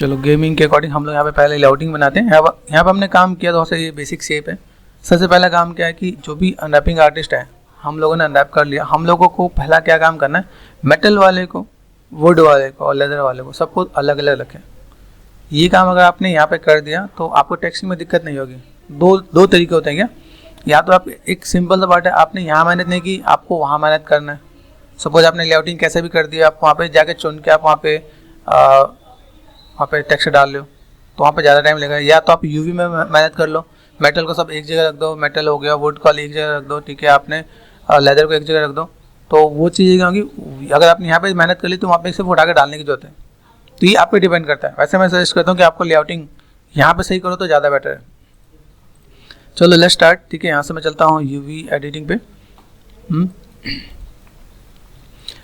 चलो गेमिंग के अकॉर्डिंग हम लोग यहाँ पे पहले लेआउटिंग बनाते हैं। यहाँ पर हमने काम किया तो ये बेसिक शेप है। सबसे पहला काम क्या है कि जो भी अनरैपिंग आर्टिस्ट है हम लोगों ने अनरैप कर लिया। हम लोगों को पहला क्या काम करना है, मेटल वाले को, वुड वाले को और लेदर वाले को सबको अलग अलग रखें। ये काम अगर आपने यहाँ पे कर दिया तो आपको टेक्सटिंग में दिक्कत नहीं होगी। दो तरीके होते हैं क्या, या तो आप एक सिंपल सा पार्ट है आपने यहाँ मेहनत नहीं की, आपको वहाँ मेहनत करना है। सपोज आपने लेआउटिंग कैसे भी कर दिया, आप वहाँ पे जाके चुन के आप वहाँ पे टेक्स्ट डाल लो तो वहाँ पे ज़्यादा टाइम लगेगा। या तो आप यूवी में मेहनत कर लो, मेटल को सब एक जगह रख दो, मेटल हो गया, वुड को एक जगह रख दो, ठीक है, आपने लेदर को एक जगह रख दो, तो वो चीज़ें क्या होगी। अगर आपने यहाँ पे मेहनत कर ली तो वहाँ पे सिर्फ उठा के डालने की जरूरत है। तो ये आप पे डिपेंड करता है। वैसे मैं सजेस्ट करता हूँ कि आपको लेआउटिंग यहाँ पे सही करो तो ज़्यादा बेटर है। चलो लेट्स स्टार्ट, ठीक है। यहाँ से मैं चलता हूँ यूवी एडिटिंग पे।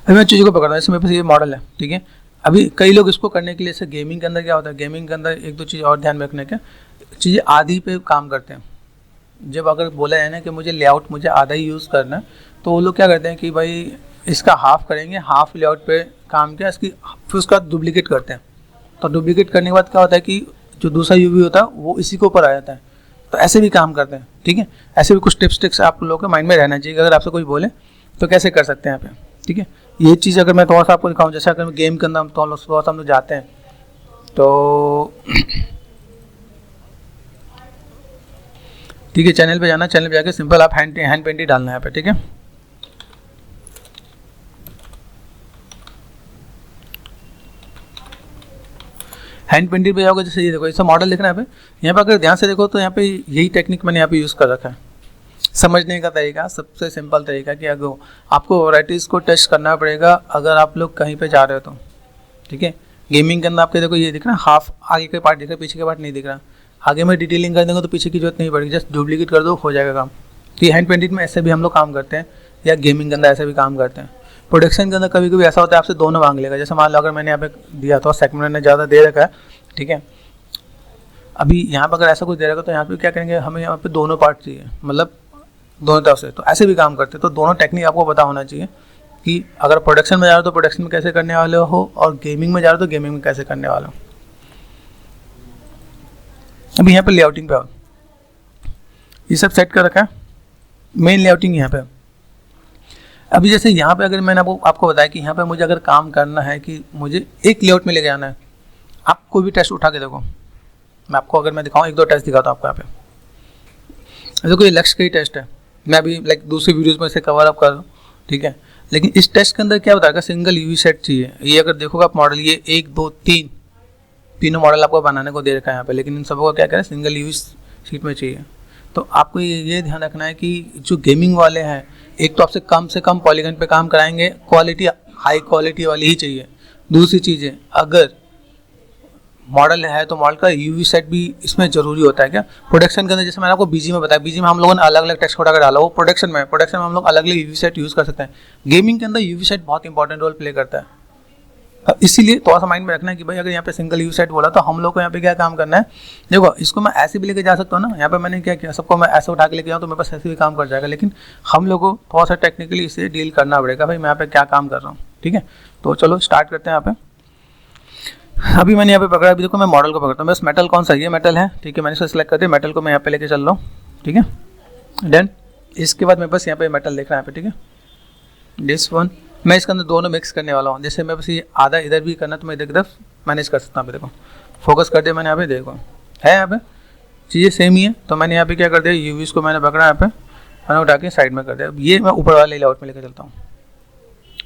अभी मैं चीज़ों को पकड़ता हूँ, इसमें मेरे पास ये मॉडल है, ठीक है। अभी कई लोग इसको करने के लिए, जैसे गेमिंग के अंदर क्या होता है, गेमिंग के अंदर एक दो चीज़ और ध्यान में रखने का, चीज़ें आधी पे काम करते हैं। जब अगर बोला है ना कि मुझे लेआउट मुझे आधा ही यूज़ करना है, तो वो लोग क्या करते हैं कि भाई इसका हाफ करेंगे, हाफ लेआउट पे काम किया, इसकी फिर उसका डुप्लीकेट करते हैं। तो डुप्लीकेट करने के बाद क्या होता है कि जो दूसरा यूवी होता है वो इसी के ऊपर आ जाता है। तो ऐसे भी काम करते हैं, ठीक है। ऐसे भी कुछ टिप्स ट्रिक्स आप लोगों के माइंड में रहना चाहिए। अगर आपसे कोई बोले तो कैसे कर सकते हैं यहाँ पे, ठीक है। ये चीज़ अगर मैं थोड़ा सा आपको दिखाऊँ, जैसे अगर गेम के अंदर हम थोड़ा सा हम लोग जाते हैं तो ठीक है, चैनल पे जाना, चैनल पे जाके सिंपल आप हैंड पेंट ही डालना है यहाँ पे, ठीक है। हैंड पेंटिंग पे जाओगे, जैसे ये देखो ऐसा मॉडल दिख रहा है यहाँ पे अगर ध्यान से देखो तो यहाँ पे यही टेक्निक मैंने यहाँ पे यूज़ कर रखा है। समझने का तरीका सबसे सिंपल तरीका कि अगर आपको वैराइटीज़ को टेस्ट करना पड़ेगा अगर आप लोग कहीं पे जा रहे हो तो, ठीक है। गेमिंग के अंदर आपके देखो ये दिख रहा है, हाफ आगे के पार्ट दिख रहा है, पीछे के पार्ट नहीं दिख रहा। आगे में डिटेलिंग कर देंगे तो पीछे की जरूरत नहीं पड़ेगी, जस्ट डुप्लीकेट कर दो, हो जाएगा काम। तो ये हैंड पेंटिंग में ऐसे भी हम लोग काम करते हैं, या गेमिंग के अंदर ऐसे भी काम करते हैं। प्रोडक्शन के अंदर कभी कभी ऐसा होता है आपसे दोनों मांग लेगा। जैसे मान लो अगर मैंने यहाँ पे दिया तो सेगमेंट मैंने ज़्यादा दे रखा है, ठीक है। अभी यहाँ पर अगर ऐसा कुछ दे रखा तो यहाँ पे क्या करेंगे, हमें यहाँ पे दोनों पार्ट चाहिए, मतलब दोनों तरफ से। तो ऐसे भी काम करते हैं। तो दोनों टेक्निक आपको पता होना चाहिए कि अगर प्रोडक्शन में जा रहे हो तो प्रोडक्शन में कैसे करने वाले हो, और गेमिंग में जा रहे हो तो गेमिंग में कैसे करने वाले हो। अभी यहाँ पे लेआउटिंग पे आओ, ये सब सेट कर रखा है, मेन लेआउटिंग यहाँ पे। अभी जैसे यहाँ पे अगर मैंने आपको बताया कि यहाँ पे मुझे अगर काम करना है कि मुझे एक लेआउट में लेके आना है, आप कोई भी टेस्ट उठा के देखो। मैं आपको अगर मैं दिखाऊँ एक दो टेस्ट दिखाता हूँ आपको यहाँ पे। देखो ये लक्ष्य का ही टेस्ट है, मैं अभी दूसरी वीडियोज़ में इसे कवर अप कर रहा हूँ, ठीक है। लेकिन इस टेस्ट के अंदर क्या होता है, सिंगल यूवी सेट चाहिए। ये अगर देखोगे आप मॉडल, ये 1 2 3 तीनों मॉडल आपको बनाने को दे रखा है यहाँ पे, लेकिन इन सबको क्या करें, सिंगल यूवी शीट में चाहिए। तो आपको ये ध्यान रखना है कि जो गेमिंग वाले हैं, एक तो आपसे कम पॉलीगन पे काम कराएंगे, क्वालिटी हाई क्वालिटी वाली ही चाहिए। दूसरी चीज़ है, अगर मॉडल है तो मॉडल का यूवी सेट भी इसमें जरूरी होता है। क्या प्रोडक्शन के अंदर, जैसे मैंने आपको बीजी में बताया, बीजी में हम लोगों ने अलग अलग टेक्स्ट उठा कर डाला, वो प्रोडक्शन में हम लोग अलग अलग यूवी सेट यूज़ कर सकते हैं। गेमिंग के अंदर यूवी सेट बहुत इंपॉर्टेंट रोल प्ले करता है। इसीलिए थोड़ा सा माइंड में रखना है कि भाई अगर यहाँ पे सिंगल यूवी सेट बोला तो हम लोग को यहाँ पे क्या काम करना है। देखो इसको मैं ऐसे भी लेके जा सकता हूँ ना, यहाँ पे मैंने क्या किया, सबको मैं ऐसे उठा के लेके जाऊँ तो मेरे पास ऐसे भी काम कर जाएगा, लेकिन हम लोग को थोड़ा सा टेक्निकली इसे डील करना पड़ेगा, भाई मैं यहाँ पे क्या काम कर रहा हूँ, ठीक है। तो चलो स्टार्ट करते हैं यहाँ पे। अभी मैंने यहाँ पे पकड़ा, अभी देखो मैं मॉडल को पकड़ता हूँ, बस मेटल कौन सा, ये मेटल है, ठीक है। मैंने इसे सेलेक्ट कर दिया, मेटल को मैं यहाँ पे लेके चल रहा हूँ, ठीक है। देन इसके बाद मेरे पास यहाँ पे मेटल देख रहा है यहाँ पे, ठीक है। दिस वन मैं इसके अंदर दोनों मिक्स करने वाला हूँ। जैसे मेरे पास ये आधा इधर भी करना तो मैं इधर की तरफ मैनेज कर सकता हूँ। देखो फोकस कर दिया मैंने यहाँ पे, देखो है यहाँ पे चीज़ें सेम ही है। तो मैंने यहाँ पे क्या कर दिया, यूवीज़ को मैंने पकड़ा, यहाँ पे मैंने उठा के साइड में कर दिया। ये मैं ऊपर वाले लेआउट में लेकर चलता हूँ,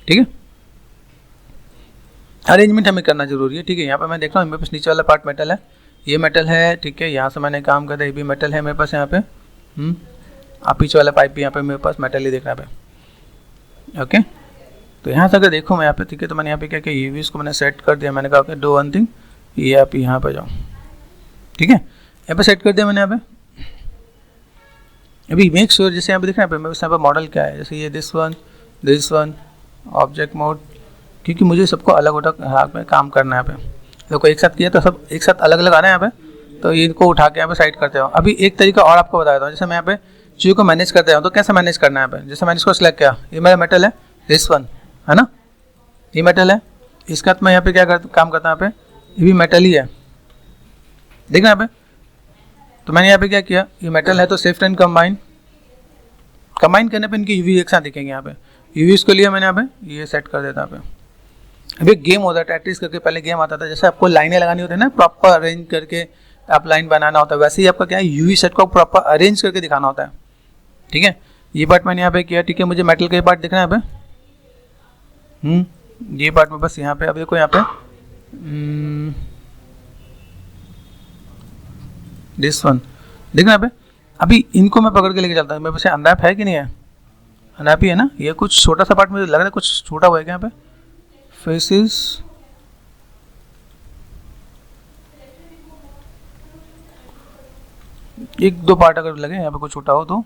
ठीक है। अरेंजमेंट हमें करना जरूरी है, ठीक है। यहाँ पे मैं देख रहा हूँ मेरे पास नीचे वाला पार्ट मेटल है, ये मेटल है, ठीक है। यहाँ से मैंने काम कर दिया, ये भी मेटल है मेरे पास यहाँ पे। आप पीछे वाला पाइप भी यहाँ पे मेरे पास मेटल ही देख रहा है पे, ओके। तो यहाँ से अगर देखो मैं यहाँ पे, ठीक है, तो मैंने यहाँ पे क्या किया, यूवीज़ को मैंने सेट कर दिया। मैंने कहा ओके डू वन थिंग, ये आप यहाँ पे जाओ, ठीक है। यहाँ पे सेट कर दिया मैंने यहाँ पे। अभी मेक श्योर, जैसे यहाँ पे दिख रहा है मेरे पास यहाँ पे मॉडल क्या है, जैसे ये दिस वन ऑब्जेक्ट मोड, क्योंकि मुझे सबको अलग अलग में काम करना है यहाँ पे। देखो एक साथ किया तो सब एक साथ अलग अलग आ रहे हैं यहाँ पे, तो इनको उठा के यहाँ पे साइड करते हो। अभी एक तरीका और आपको बता देता हूँ, जैसे मैं यहाँ पे चीज़ों को मैनेज करते हूँ तो कैसे मैनेज करना है यहाँ पे। जैसे मैंने इसको सिलेक्ट किया, ये मेरा मेटल है, दिस वन है ना, ये मेटल है। इसके बाद मैं यहाँ पे क्या काम करता हूँ, यहाँ पे ये भी मेटल ही है, देखना यहाँ पे, तो मैंने यहाँ पे क्या किया, ये मेटल है तो शिफ्ट एंड कंबाइन करने पे इनके यूवी एक साथ दिखेंगे। यहाँ पे यूवी इसको लिया मैंने, यहाँ पे ये सेट कर देता यहाँ पे। अभी गेम होता है टेट्रिस करके, पहले गेम आता था, जैसे आपको लाइनें लगानी होती है ना, प्रॉपर अरेंज करके आप लाइन बनाना होता है, वैसे ही आपका क्या है यूवी सेट को प्रॉपर अरेंज करके दिखाना होता है। ठीक है, ये पार्ट मैंने यहाँ पे किया। ठीक है, मुझे मेटल का ये पार्ट दिख रहा है यहाँ पे, ये पार्ट में बस यहाँ पे, अब देखो यहाँ पे दिस वन देखना यहाँ पे। अभी इनको मैं पकड़ के लेके चलता हूँ, मेरे पास अनरैप है कि नहीं है, अनरैप ही है ना, ये कुछ छोटा सा पार्ट मुझे लग रहा है कुछ छोटा हुआ है क्या यहाँ पे, फेसेस एक दो पार्ट अगर लगे यहाँ पे कुछ छोटा हो तो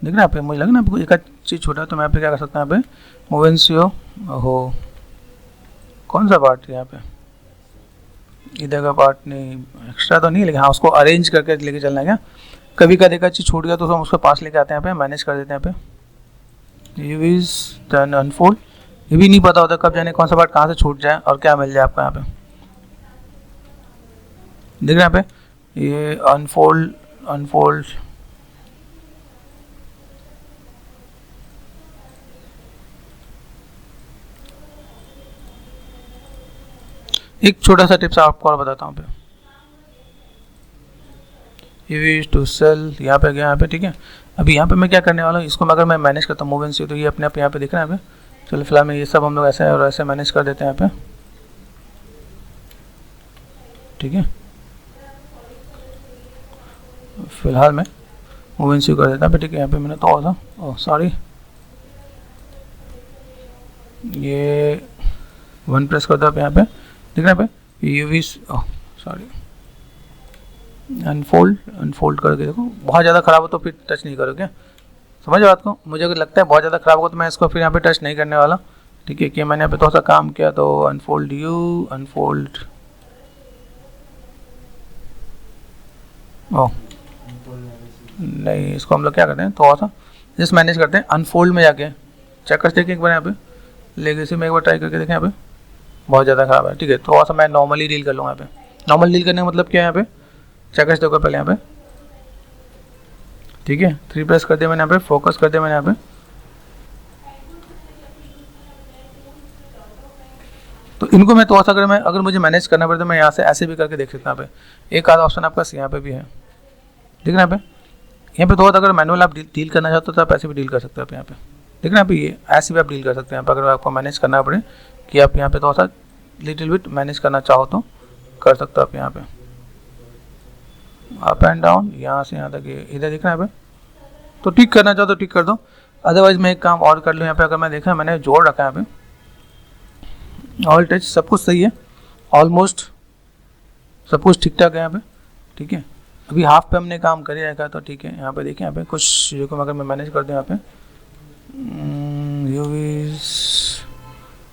देखना यहाँ पे, मुझे लगे ना आपको एक चीज़ छोटा है, तो मैं यहाँ पे क्या कर सकता हूँ, यहाँ पे मूवेंसियो हो कौन सा पार्ट यहाँ पे, इधर का पार्ट नहीं, एक्स्ट्रा तो नहीं, लेकिन हाँ उसको अरेंज करके लेके चलना है क्या। कभी का देखा चीज़ छूट गया तो हम उसको पास लेके आते हैं यहाँ पे, मैनेज कर देते हैं यहाँ पे, यूवीज देन अनफोल्ड। ये भी नहीं पता होता कब जाने कौन सा पार्ट कहाँ से छूट जाए और क्या मिल जाए आपको यहाँ पे। देख रहे हैं यहाँ पे, ये अनफोल्ड एक छोटा सा टिप्स आपको और बताता हूँ पे, यूवी टू सेल यहाँ पे गया यहाँ पे। ठीक है, अभी यहाँ पे मैं क्या करने वाला हूँ, इसको अगर मैं मैनेज करता हूँ मूवमेंट से, तो ये अपने आप यहाँ पे दिख रहा है यहाँ पे। चलो फिलहाल में ये सब हम लोग ऐसे और ऐसे मैनेज कर देते हैं यहाँ पे। ठीक है, फिलहाल मैं मूवमेंट से कर देता हूँ। ठीक है, यहाँ पे मैंने तो था, ओह सॉरी, ये वन प्रेस कर दो आप यहाँ पे, दिख रहा है यहाँ पे यूवी, ओह सॉरी, अनफोल्ड करके देखो। बहुत ज़्यादा ख़राब हो तो फिर टच नहीं करोगे, समझ बात को। मुझे अगर लगता है बहुत ज़्यादा ख़राब हो तो मैं इसको फिर यहाँ पे टच नहीं करने वाला। ठीक है, कि मैंने यहाँ पे थोड़ा सा काम किया तो अनफोल्ड ओह नहीं, इसको हम लोग क्या करते हैं, थोड़ा सा जस्ट मैनेज करते हैं, अनफोल्ड में जाके चेक करते हैं कि एक बार यहाँ पे लेगेसी में एक बार ट्राई करके देखें। यहाँ पे बहुत ज़्यादा ख़राब है। ठीक है, थोड़ा सा मैं नॉर्मली डील कर लूँगा यहाँ पे। नॉर्मल डील करने का मतलब क्या है, यहाँ पे चेकर्स देखो पहले यहाँ पे। ठीक है, 3 प्रेस कर दिया मैंने यहाँ पे, फोकस कर दिया मैंने यहाँ पे। तो इनको मैं थोड़ा सा अगर मुझे मैनेज करना पड़े तो मैं यहाँ से ऐसे भी करके देख सकता हूँ। यहाँ पे एक आधा ऑप्शन आपका यहाँ पे भी है, ठीक है। यहाँ पे थोड़ा अगर मैनुअल आप डील करना चाहते हो तो आप ऐसे भी डील कर सकते हो। आप यहाँ पे देख रहे हैं, ये ऐसे भी आप डील कर सकते हैं। यहाँ पर अगर आपको मैनेज करना पड़े कि आप यहाँ पे थोड़ा सा लिटिल बिट मैनेज करना चाहो तो कर सकते हो आप। यहाँ पे अप एंड डाउन, यहाँ से यहाँ तक इधर दिख रहा है यहाँ पे, तो ठीक करना चाहो तो ठीक कर दो। अदरवाइज मैं एक काम और कर लूँ। यहाँ पे अगर मैं देखा मैंने जोड़ रखा है यहाँ पे, ऑल टच सब कुछ सही है, ऑलमोस्ट सब कुछ ठीक ठाक है यहाँ पे। ठीक है, अभी हाफ पे हमने काम कर रखा तो ठीक है। यहाँ पे देखिए, यहाँ पे कुछ चीज़ों को अगर मैं मैनेज कर दूँ यहाँ पे, यूवीज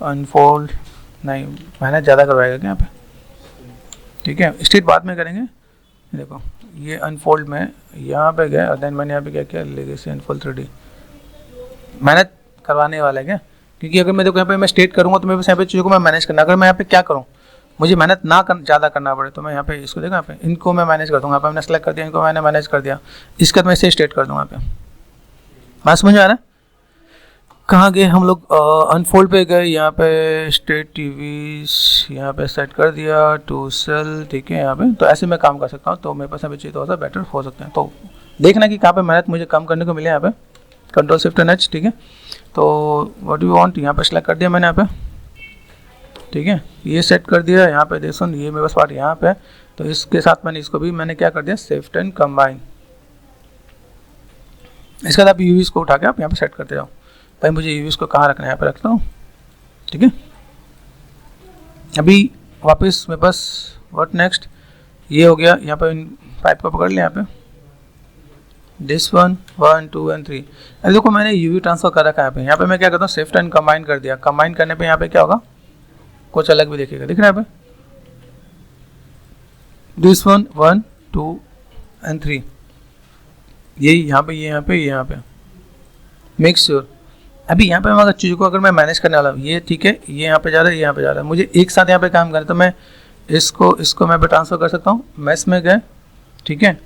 अनफोल्ड नहीं, मेहनत ज़्यादा करवाएगा क्या यहाँ पे। ठीक है, स्ट्रेट बाद में करेंगे। देखो ये अनफोल्ड में यहाँ पे गए और देन मैंने यहाँ पे क्या किया, लेगेसी अनफोल्ड 3D मेहनत करवाने वाला है क्या, क्योंकि अगर मैं देखो यहाँ पे मैं स्ट्रेट करूँगा तो मेरे पास यहाँ पे चीज़ों को मैं मैनेज करना, अगर मैं यहाँ पे क्या करूँ मुझे मेहनत ना ज़्यादा करना पड़े तो मैं यहाँ पे इसको देखो, यहाँ पे इनको मैं मैनेज कर दूँगा। यहाँ पे मैंने सेलेक्ट कर दिया, इनको मैंने मैनेज कर दिया, इसके बाद मैं इसे स्ट्रेट कर दूँगा। यहाँ पे बात समझ आ रहा है। कहाँ गए हम लोग, अनफोल्ड पे गए, यहाँ पे स्ट्रेट टीवी यहाँ पे सेट कर दिया टू सेल। ठीक है, यहाँ पे तो ऐसे मैं काम कर सकता हूँ, तो मेरे पास यहाँ पे चाहिए थोड़ा सा बेटर हो सकते हैं। तो देखना कि कहाँ पे मेहनत मुझे कम करने को मिले। यहाँ पे कंट्रोल शिफ्ट एंड एच। ठीक है, तो व्हाट यू वांट यहाँ पे सेलेक्ट कर दिया मैंने यहाँ पे। ठीक है, ये सेट कर दिया। यहाँ पे देखो ये मेरे पास पार्ट यहाँ पे, तो इसके साथ मैंने इसको भी मैंने क्या कर दिया, शिफ्ट एंड कंबाइन। इसके बाद आप यूवीज को उठा के आप यहाँ पे सेट करते जाओ। भाई मुझे यूवीज को कहाँ रखना है, यहाँ पे रखता हूँ। ठीक है, अभी वापस मेरे पास व्हाट नेक्स्ट ये हो गया। यहाँ पे इन पाइप को पकड़ लिया, यहाँ पे दिस 1 1 2 एंड 3। अभी देखो मैंने यूवी ट्रांसफर कर रखा है यहाँ पे मैं क्या करता हूँ, शिफ्ट एंड कंबाइन कर दिया। कंबाइन करने पे यहाँ पे क्या होगा, कुछ अलग भी देखेगा। दिख रहा है यहाँ पे दिस 1 1 2 एंड 3, यही यहाँ पे ये यहाँ पे मेक श्योर। अभी यहाँ पे अगर चीज़ों को अगर मैं मैनेज करने वाला हूँ, ये ठीक है, ये यहाँ पे जा रहा है, ये यहाँ पे जा रहा है, मुझे एक साथ यहाँ पे काम करना है, तो मैं इसको मैं ट्रांसफ़र कर सकता हूँ, मैश में गए, ठीक है,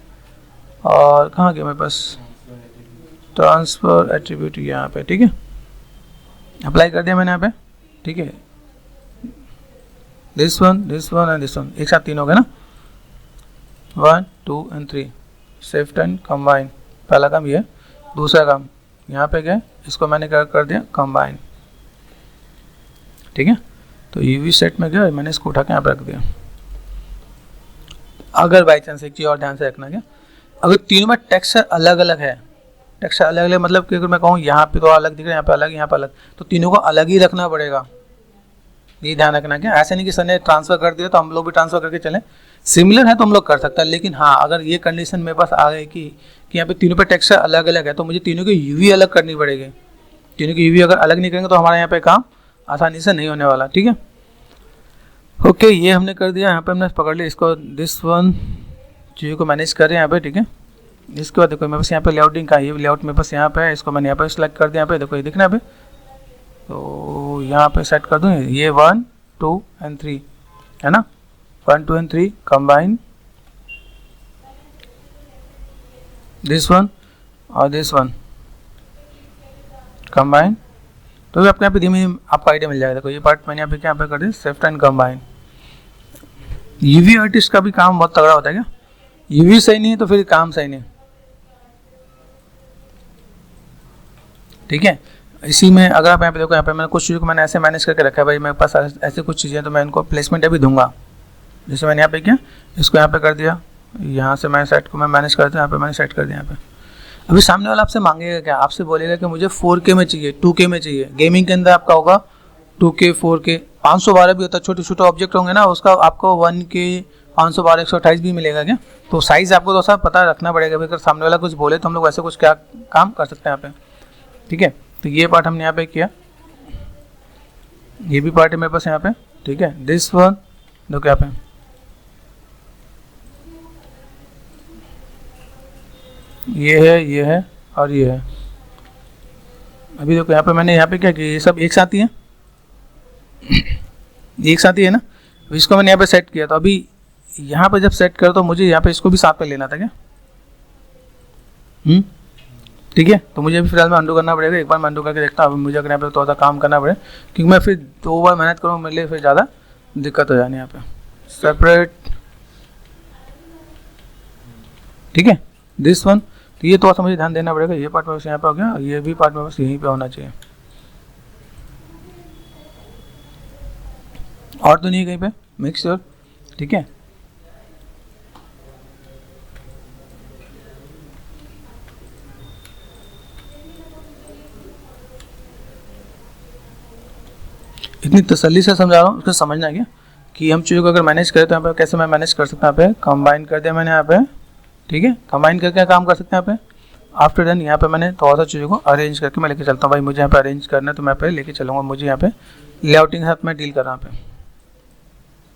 और कहाँ गया मेरे पास ट्रांसफ़र एट्रीब्यूट यहाँ पे, ठीक है, अप्लाई कर दिया मैंने यहाँ पे, ठीक है, this one and this one, एक साथ 3 हो गए ना, 1 2 एंड 3, शिफ्ट एंड कंबाइन, पहला काम ये, दूसरा काम यहाँ पे गए, इसको मैंने क्या कर दिया कंबाइन, ठीक है, तो यूवी सेट में गया, मैंने इसको उठा के यहाँ पे रख दिया। अगर बाई चांस एक चीज़ और ध्यान से रखना, क्या अगर तीनों में टेक्सचर अलग अलग है, टेक्सचर अलग अलग मतलब कि अगर मैं कहूँ यहाँ पे तो अलग दिख रहा है, यहाँ पे अलग, यहाँ पे अलग, तो तीनों को अलग ही रखना पड़ेगा, ये ध्यान रखना। क्या ऐसे नहीं कि सर ने ट्रांसफ़र कर दिया तो हम लोग भी ट्रांसफ़र करके चलें, सिमिलर है तो हम लोग कर सकते हैं, लेकिन हाँ अगर ये कंडीशन मेरे पास आ गई कि यहाँ पे तीनों पे टेक्सचर अलग अलग है तो मुझे तीनों की यूवी अलग करनी पड़ेगी, तीनों की यूवी अगर अलग नहीं करेंगे तो हमारे यहाँ पे काम आसानी से नहीं होने वाला, ठीक है। ओके, ये हमने कर दिया, यहाँ पे हमने पकड़ लिया इसको, दिस वन चीज़ों को मैनेज कर रहे हैं यहाँ पे, ठीक है। इसके बाद देखो मेरे पास यहाँ पे लेआउटिंग का, ये लेआउट मेरे पास यहाँ पे है, इसको मैंने यहाँ पे सेलेक्ट कर दिया, यहाँ पे देखो ये दिखना है, तो यहाँ पे सेट कर दूँ, ये 1 2 एंड 3 है ना, 1 2 एंड 3 कंबाइन दिस वन और दिस वन कंबाइन, तो भी आपके यहाँ पे धीमे धीमे आपको आइडिया मिल जाएगा। देखो ये पार्ट मैंने यहाँ पे कर दिया, shift and combine. UV artist का भी काम बहुत तगड़ा होता है, क्या यूवी सही नहीं है तो फिर काम सही नहीं, ठीक है। इसी में अगर आप यहाँ पे देखो, यहाँ पे मैंने कुछ चीज़ों को मैंने ऐसे मैनेज करके रखा है, भाई मेरे पास ऐसे कुछ चीज़ें तो मैं इनको प्लेसमेंट अभी दूंगा, जैसे मैंने यहाँ पे किया, इसको यहाँ पे कर दिया, यहाँ से मैं सेट को मैं मैनेज करता हूँ, यहाँ पे मैंने सेट कर दिया यहाँ पे। अभी सामने वाला आपसे मांगेगा क्या, आपसे बोलेगा कि मुझे 4K में चाहिए, 2K में चाहिए, गेमिंग के अंदर आपका होगा 2K 4K 512 भी होता है, छोटे छोटे ऑब्जेक्ट होंगे ना उसका आपको 1K 512 128 भी मिलेगा क्या, तो साइज़ आपको तो सब पता रखना पड़ेगा, अगर सामने वाला कुछ बोले तो हम लोग वैसे कुछ क्या काम कर सकते हैं यहाँ पे, ठीक है। तो ये पार्ट हमने यहाँ पे किया, ये भी पार्ट है मेरे पास यहाँ पे, ठीक है। दिस वन देखो यहाँ पे, ये है और ये है। अभी देखो यहाँ पे मैंने यहाँ पे क्या किया, ये सब एक साथ ही है, एक साथ ही है ना, इसको मैंने यहाँ पे सेट किया, तो अभी यहाँ पे जब सेट करो तो मुझे यहाँ पे इसको भी साथ में लेना था क्या, ठीक है। तो मुझे भी फिलहाल में अंडू करना पड़ेगा, एक बार मैं अंडू करके देखता हूँ, अभी मुझे अगर यहाँ पे थोड़ा सा काम करना पड़े, क्योंकि मैं फिर 2 बार मेहनत करूँ मेरे लिए फिर ज़्यादा दिक्कत हो जानी यहाँ पे। सेपरेट, ठीक है, दिस वन, तो ये थोड़ा सा मुझे ध्यान देना पड़ेगा, ये पार्ट में बस यहाँ पे हो गया, ये भी पार्ट में बस यहीं पे होना चाहिए, और तो नहीं कहीं पे, मेक श्योर, ठीक है। इतनी तसल्ली से समझा रहा हूँ, उसको समझना है क्या कि हम चीज़ों को अगर मैनेज करें तो यहाँ पे कैसे मैं मैनेज कर सकता हूँ, यहाँ पे कंबाइन कर दिया मैंने यहाँ पे, ठीक है, कंबाइन करके काम कर सकते हैं यहाँ पे। आफ्टर देन यहाँ पे मैंने थोड़ा सा चीज़ों को अरेंज करके मैं लेके चलता हूँ, भाई मुझे यहाँ पे अरेंज करना है तो मैं पे लेके चलूँगा, मुझे यहाँ पे लेआउटिंग के साथ मैं डील कर रहा हूँ यहाँ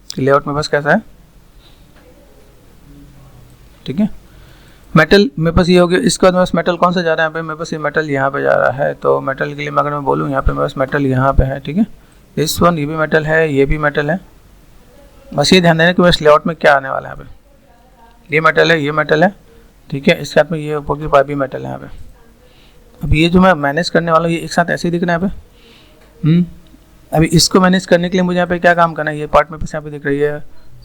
पे, लेआउट में बस कैसा है, ठीक है। मेटल मेरे पास ये हो गया, इसके बाद मेरे पास मेटल कौन सा जा रहा है यहाँ पे, मेरे पास ये मेटल यहाँ पे जा रहा है, तो मेटल के लिए मैं अगर मैं बोलूँ यहाँ पे मेरे पास मेटल यहाँ पे है, ठीक है। इस वन ये भी मेटल है, ये भी मेटल है, बस ये ध्यान देना कि बस लेआउट में क्या आने वाला है यहाँ पे, ये मेटल है, ये मेटल है, ठीक है, इसके साथ में ये ऊपर की पाइप भी मेटल है यहाँ पे। अब ये जो मैं मैनेज करने वाला हूँ ये एक साथ ऐसे ही दिख रहा है यहाँ पे, अभी इसको मैनेज करने के लिए मुझे यहाँ पे क्या काम करना है, ये पार्ट मेरे पास यहाँ पे दिख रही है,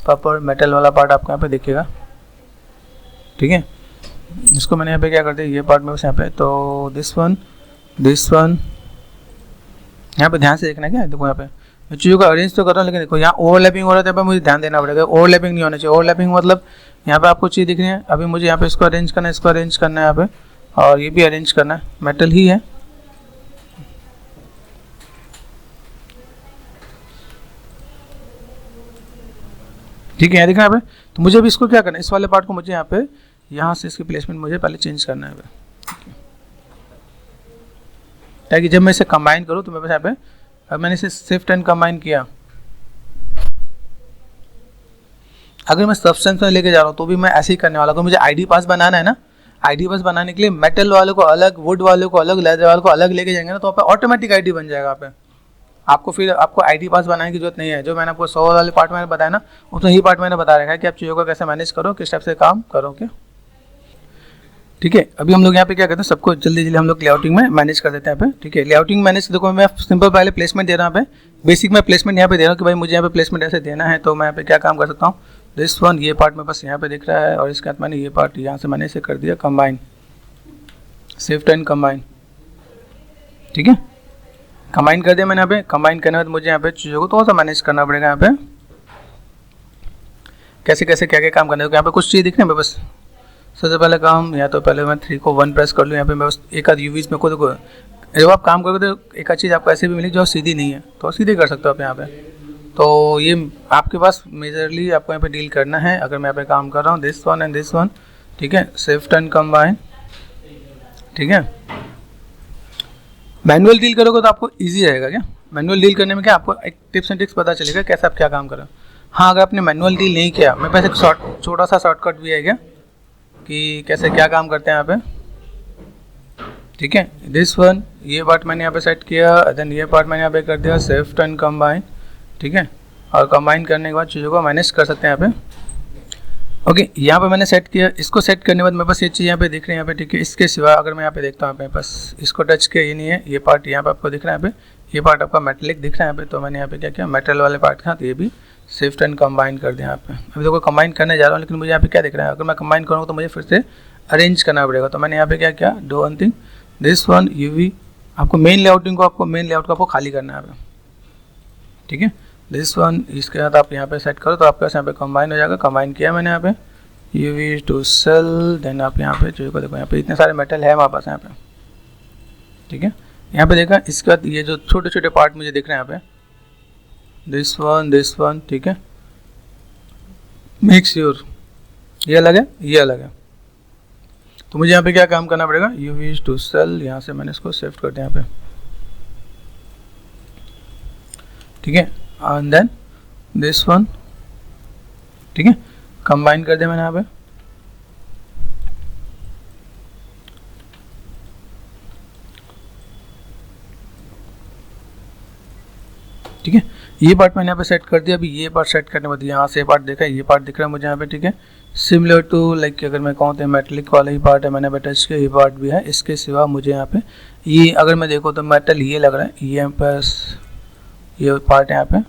प्रॉपर मेटल वाला पार्ट आपको यहाँ पे दिखेगा, ठीक है। इसको मैंने यहाँ पे क्या कर दिया, ये पार्ट मेरे पास यहाँ पे, तो दिस वन यहाँ पे ध्यान से देखना है क्या, देखो यहाँ पे मैं चीज़ों का अरेंज तो कर रहा हूँ, लेकिन देखो यहाँ ओवरलैपिंग हो रहा है, यहाँ पे मुझे ध्यान देना पड़ेगा, ओवरलैपिंग नहीं होना चाहिए। ओवरलैपिंग मतलब यहाँ पे आपको चीज़ दिख रही है, अभी मुझे यहाँ पे इसको अरेंज करना है, इसको अरेंज करना है यहाँ पे, और ये भी अरेंज करना है, मेटल ही है, ठीक है, यहाँ देखना यहाँ पे। तो मुझे अभी इसको क्या करना है, इस वाले पार्ट को मुझे यहाँ पे, यहाँ से इसकी प्लेसमेंट मुझे पहले चेंज करना है, ताकि जब मैं इसे कंबाइन करूँ तो मेरे पास यहाँ पे, अब मैंने इसे शिफ्ट एंड कंबाइन किया, अगर मैं सब्सटेंस में लेके जा रहा हूँ तो भी मैं ऐसे ही करने वाला हूँ। मुझे आईडी पास बनाना है ना, आईडी पास बनाने के लिए मेटल वाले को अलग, वुड वाले को अलग, लेदर वाले को अलग लेके जाएंगे ना, तो वहाँ पे ऑटोमेटिक आईडी बन जाएगा, यहाँ पे आपको फिर आपको आईडी पास बनाने की जरूरत नहीं है। जो मैंने आपको 100 वाले पार्ट मैंने बताया ना, उतना ही पार्ट मैंने बता रखा है कि आप चीज़ों को कैसे मैनेज करो, किस टाइप से काम करोगे। ठीक है, अभी हम लोग यहाँ पे क्या करते हैं, सबको जल्दी जल्दी हम लोग लेआउटिंग में मैनेज कर देते हैं यहाँ पे। ठीक है, लेआउटिंग मैनेज देखो, मैं सिंपल पहले प्लेसमेंट दे रहा हूँ यहाँ पे, बेसिक मैं प्लेसमेंट यहाँ पे दे रहा हूँ कि भाई मुझे यहाँ पे प्लेसमेंट ऐसे देना है। तो मैं यहाँ पे क्या काम कर सकता हूँ, दिस वन, ये पार्ट में बस यहाँ पे दिख रहा है, और इसके बाद मैंने ये पार्ट यहाँ से मैंने इसे कर दिया कंबाइन, शिफ्ट एंड कंबाइन। ठीक है, कंबाइन कर दिया मैंने यहाँ पे। कंबाइन करने के बाद मुझे यहाँ पे चीज़ों को थोड़ा सा मैनेज करना पड़ेगा यहाँ पे, कैसे कैसे क्या क्या काम करना है। तो यहाँ पे कुछ चीज़ दिख रही है, बस सबसे पहले काम, या तो पहले मैं 3 को 1 प्रेस कर लूँ यहाँ पे। मैं बस एक आध यूवीज में को देखो, जब आप काम करोगे तो एक आध चीज़ आपको ऐसे भी मिलेगी जो सीधी नहीं है, तो सीधे कर सकते हो आप यहाँ पे। तो ये आपके पास मेजरली आपको यहाँ पे डील करना है। अगर मैं यहाँ पे काम कर रहा हूँ this one and this one, ठीक है, शिफ्ट एंड कंबाइन। ठीक है, मैनुअल डील करोगे तो आपको इजी रहेगा। क्या मैनुअल डील करने में क्या आपको एक टिप्स एंड ट्रिक्स पता चलेगा कैसे आप क्या काम करो। हाँ, अगर आपने मैनुअल डील नहीं किया, मेरे पास एक छोटा सा शॉर्टकट भी है क्या कि कैसे क्या काम करते हैं यहाँ पे। ठीक है, दिस वन, ये पार्ट मैंने यहाँ पे सेट किया, देन ये पार्ट मैंने यहाँ पे कर दिया शिफ्ट एंड कंबाइन। ठीक है, और कंबाइन करने के बाद चीज़ों को मैनेज कर सकते हैं यहाँ पे। ओके, यहाँ पे मैंने सेट किया, इसको सेट करने के बाद मेरे पास ये चीज़ यहाँ पे दिख रही है यहाँ पे। ठीक है, इसके सिवा अगर मैं यहाँ पे देखता हूँ यहाँ पे, बस इसको टच किया, ये नहीं है, ये पार्ट यहाँ पे आपको दिख रहा है यहाँ पे, ये पार्ट आपका मेटलिक दिख रहा है यहाँ पे। तो मैंने यहाँ पे क्या किया, मेटल वाले पार्ट के साथ ये भी शिफ्ट एंड कंबाइन कर दिया यहाँ पे। अभी देखो कंबाइन करने जा रहा हूँ, लेकिन मुझे यहाँ पे क्या दिख रहा है, अगर मैं कंबाइन करूँगा तो मुझे फिर से अरेंज करना पड़ेगा। तो मैंने यहाँ पे क्या किया, do one thing, this one UV, आपको मेन लेआउटिंग को, आपको मेन लेआउट को आपको खाली करना है यहाँ पे। ठीक है, दिस वन, इसके साथ आप यहाँ पे सेट करो तो आपके पास यहाँ पे कंबाइन हो जाएगा। कंबाइन किया मैंने यहाँ पे, यूवी टू सेल, देन आप यहाँ पे चीज़ों को देखो, यहाँ पे इतने सारे मेटल है हमारे पास यहाँ पे। ठीक है, यहाँ पे देखा, इसके बाद ये जो छोटे छोटे पार्ट मुझे दिख रहे हैं यहाँ पे, दिस वन। ठीक है, मेक श्योर ये अलग है, ये अलग है। तो मुझे यहाँ पे क्या काम करना पड़ेगा, यूवी टू सेल, यहाँ से मैंने इसको शिफ्ट कर दिया यहाँ पे। ठीक है, एंड देन दिस वन। ठीक है, कंबाइन कर दिया मैंने यहाँ पे। ठीक है, ये पार्ट मैंने यहाँ पे सेट कर दिया। अभी ये पार्ट सेट करने के बाद यहाँ से पार्ट देखा है, ये पार्ट दिख रहा है मुझे यहाँ पे। ठीक है, सिमिलर टू लाइक अगर मैं कहूँ तो मेटलिक वाला ही पार्ट है, मैंने टच किया, ये पार्ट भी है। इसके सिवा मुझे यहाँ पे ये अगर मैं देखूँ तो मेटल ये लग रहा है, ये पास ये पार्ट है यहाँ पे।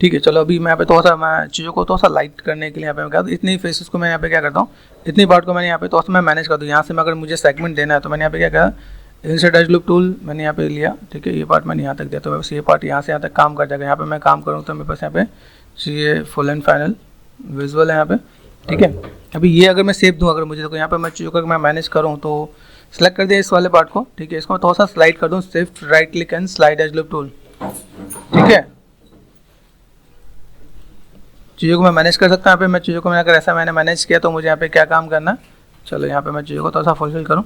ठीक है, चलो अभी मैं यहाँ पे थोड़ा सा मैं चीज़ों को थोड़ा सा लाइट करने के लिए यहाँ पे मैं क्या, इतनी फेसेस को मैं यहाँ पे क्या करता हूँ, इतनी पार्ट को मैंने यहाँ पे थोड़ा सा मैं मैनेज कर दूँ। यहाँ से मैं अगर मुझे सेगमेंट देना है तो मैंने यहाँ पे क्या करा, इंसर्ट एज लूप टूल मैंने यहाँ पे लिया। ठीक है, ये पार्ट मैंने यहाँ तक दिया, तो बस ये पार्ट यहाँ से यहाँ तक काम कर जाएगा। यहाँ पे मैं काम करूँ तो मेरे पास यहाँ पे ये फुल एंड फाइनल विजुअल है यहाँ पे। ठीक है, अभी ये अगर मैं सेव दूँ, अगर मुझे तो यहाँ पे मैं चीज़ों को मैं मैनेज करूँ तो सेलेक्ट कर दिया इस वाले पार्ट को। ठीक है, इसको मैं थोड़ा सा स्लाइड कर दूँ, shift right click and slide edge loop tool. ठीक है, चीज़ों को मैं मैनेज कर सकता हूँ। यहाँ पे मैं चीज़ों को मैंने अगर ऐसा मैंने मैनेज किया तो मुझे यहाँ पे क्या काम करना, चलो यहाँ पे मैं चीज़ों को थोड़ा सा फुलफिल करूँ।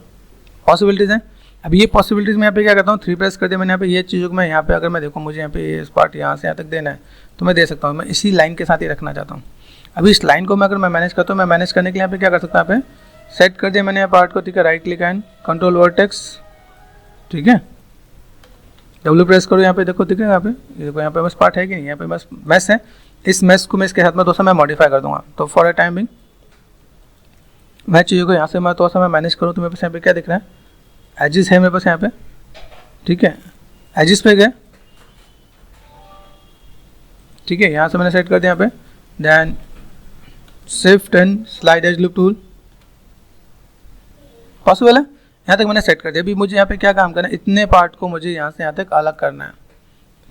पॉसिबिलिटीज़ हैं, अब ये पॉसिबिलिटीज़ में यहाँ पे क्या करता हूँ, 3 प्रेस कर दिया मैंने यहाँ पे। ये चीज़ों को मैं यहाँ पे अगर मैं देखूँ मुझे यहाँ पे इस पार्ट यहाँ से यहाँ तक देना है तो मैं दे सकता हूँ। मैं इसी लाइन के साथ ही रखना चाहता हूँ। अभी इस लाइन को मैं अगर मैं मैनेज करता हूँ, मैं मैनेज करने के लिए यहाँ पे क्या कर सकता हूँ, यहाँ पे सेट कर दिया मैंने यहाँ पार्ट को। ठीक है, right click and control vertex. ठीक है, डब्ल्यू प्रेस करो, यहाँ पे देखो ठीक है, यहाँ पे देखो यहाँ पे बस पार्ट है कि नहीं, यहाँ पे बस मैस है। इस मैस को मैं इसके साथ में थोड़ा सा मैं मॉडिफाई कर दूंगा। तो फॉर अ टाइम बिंग मैं चीज़ों को यहाँ से मैं थोड़ा सा मैं मैनेज करूँ तो मेरे पास यहाँ पे क्या दिख रहा है, एजिस है मेरे पास यहाँ पे। ठीक है, एजिस पे गए। ठीक है, यहाँ से मैंने सेट कर दिया यहाँ पे, then shift and slide edge loop tool. Possible है, यहाँ तक मैंने सेट कर दिया। अभी मुझे यहाँ पे क्या काम करना है, इतने पार्ट को मुझे यहाँ से यहाँ तक अलग करना है।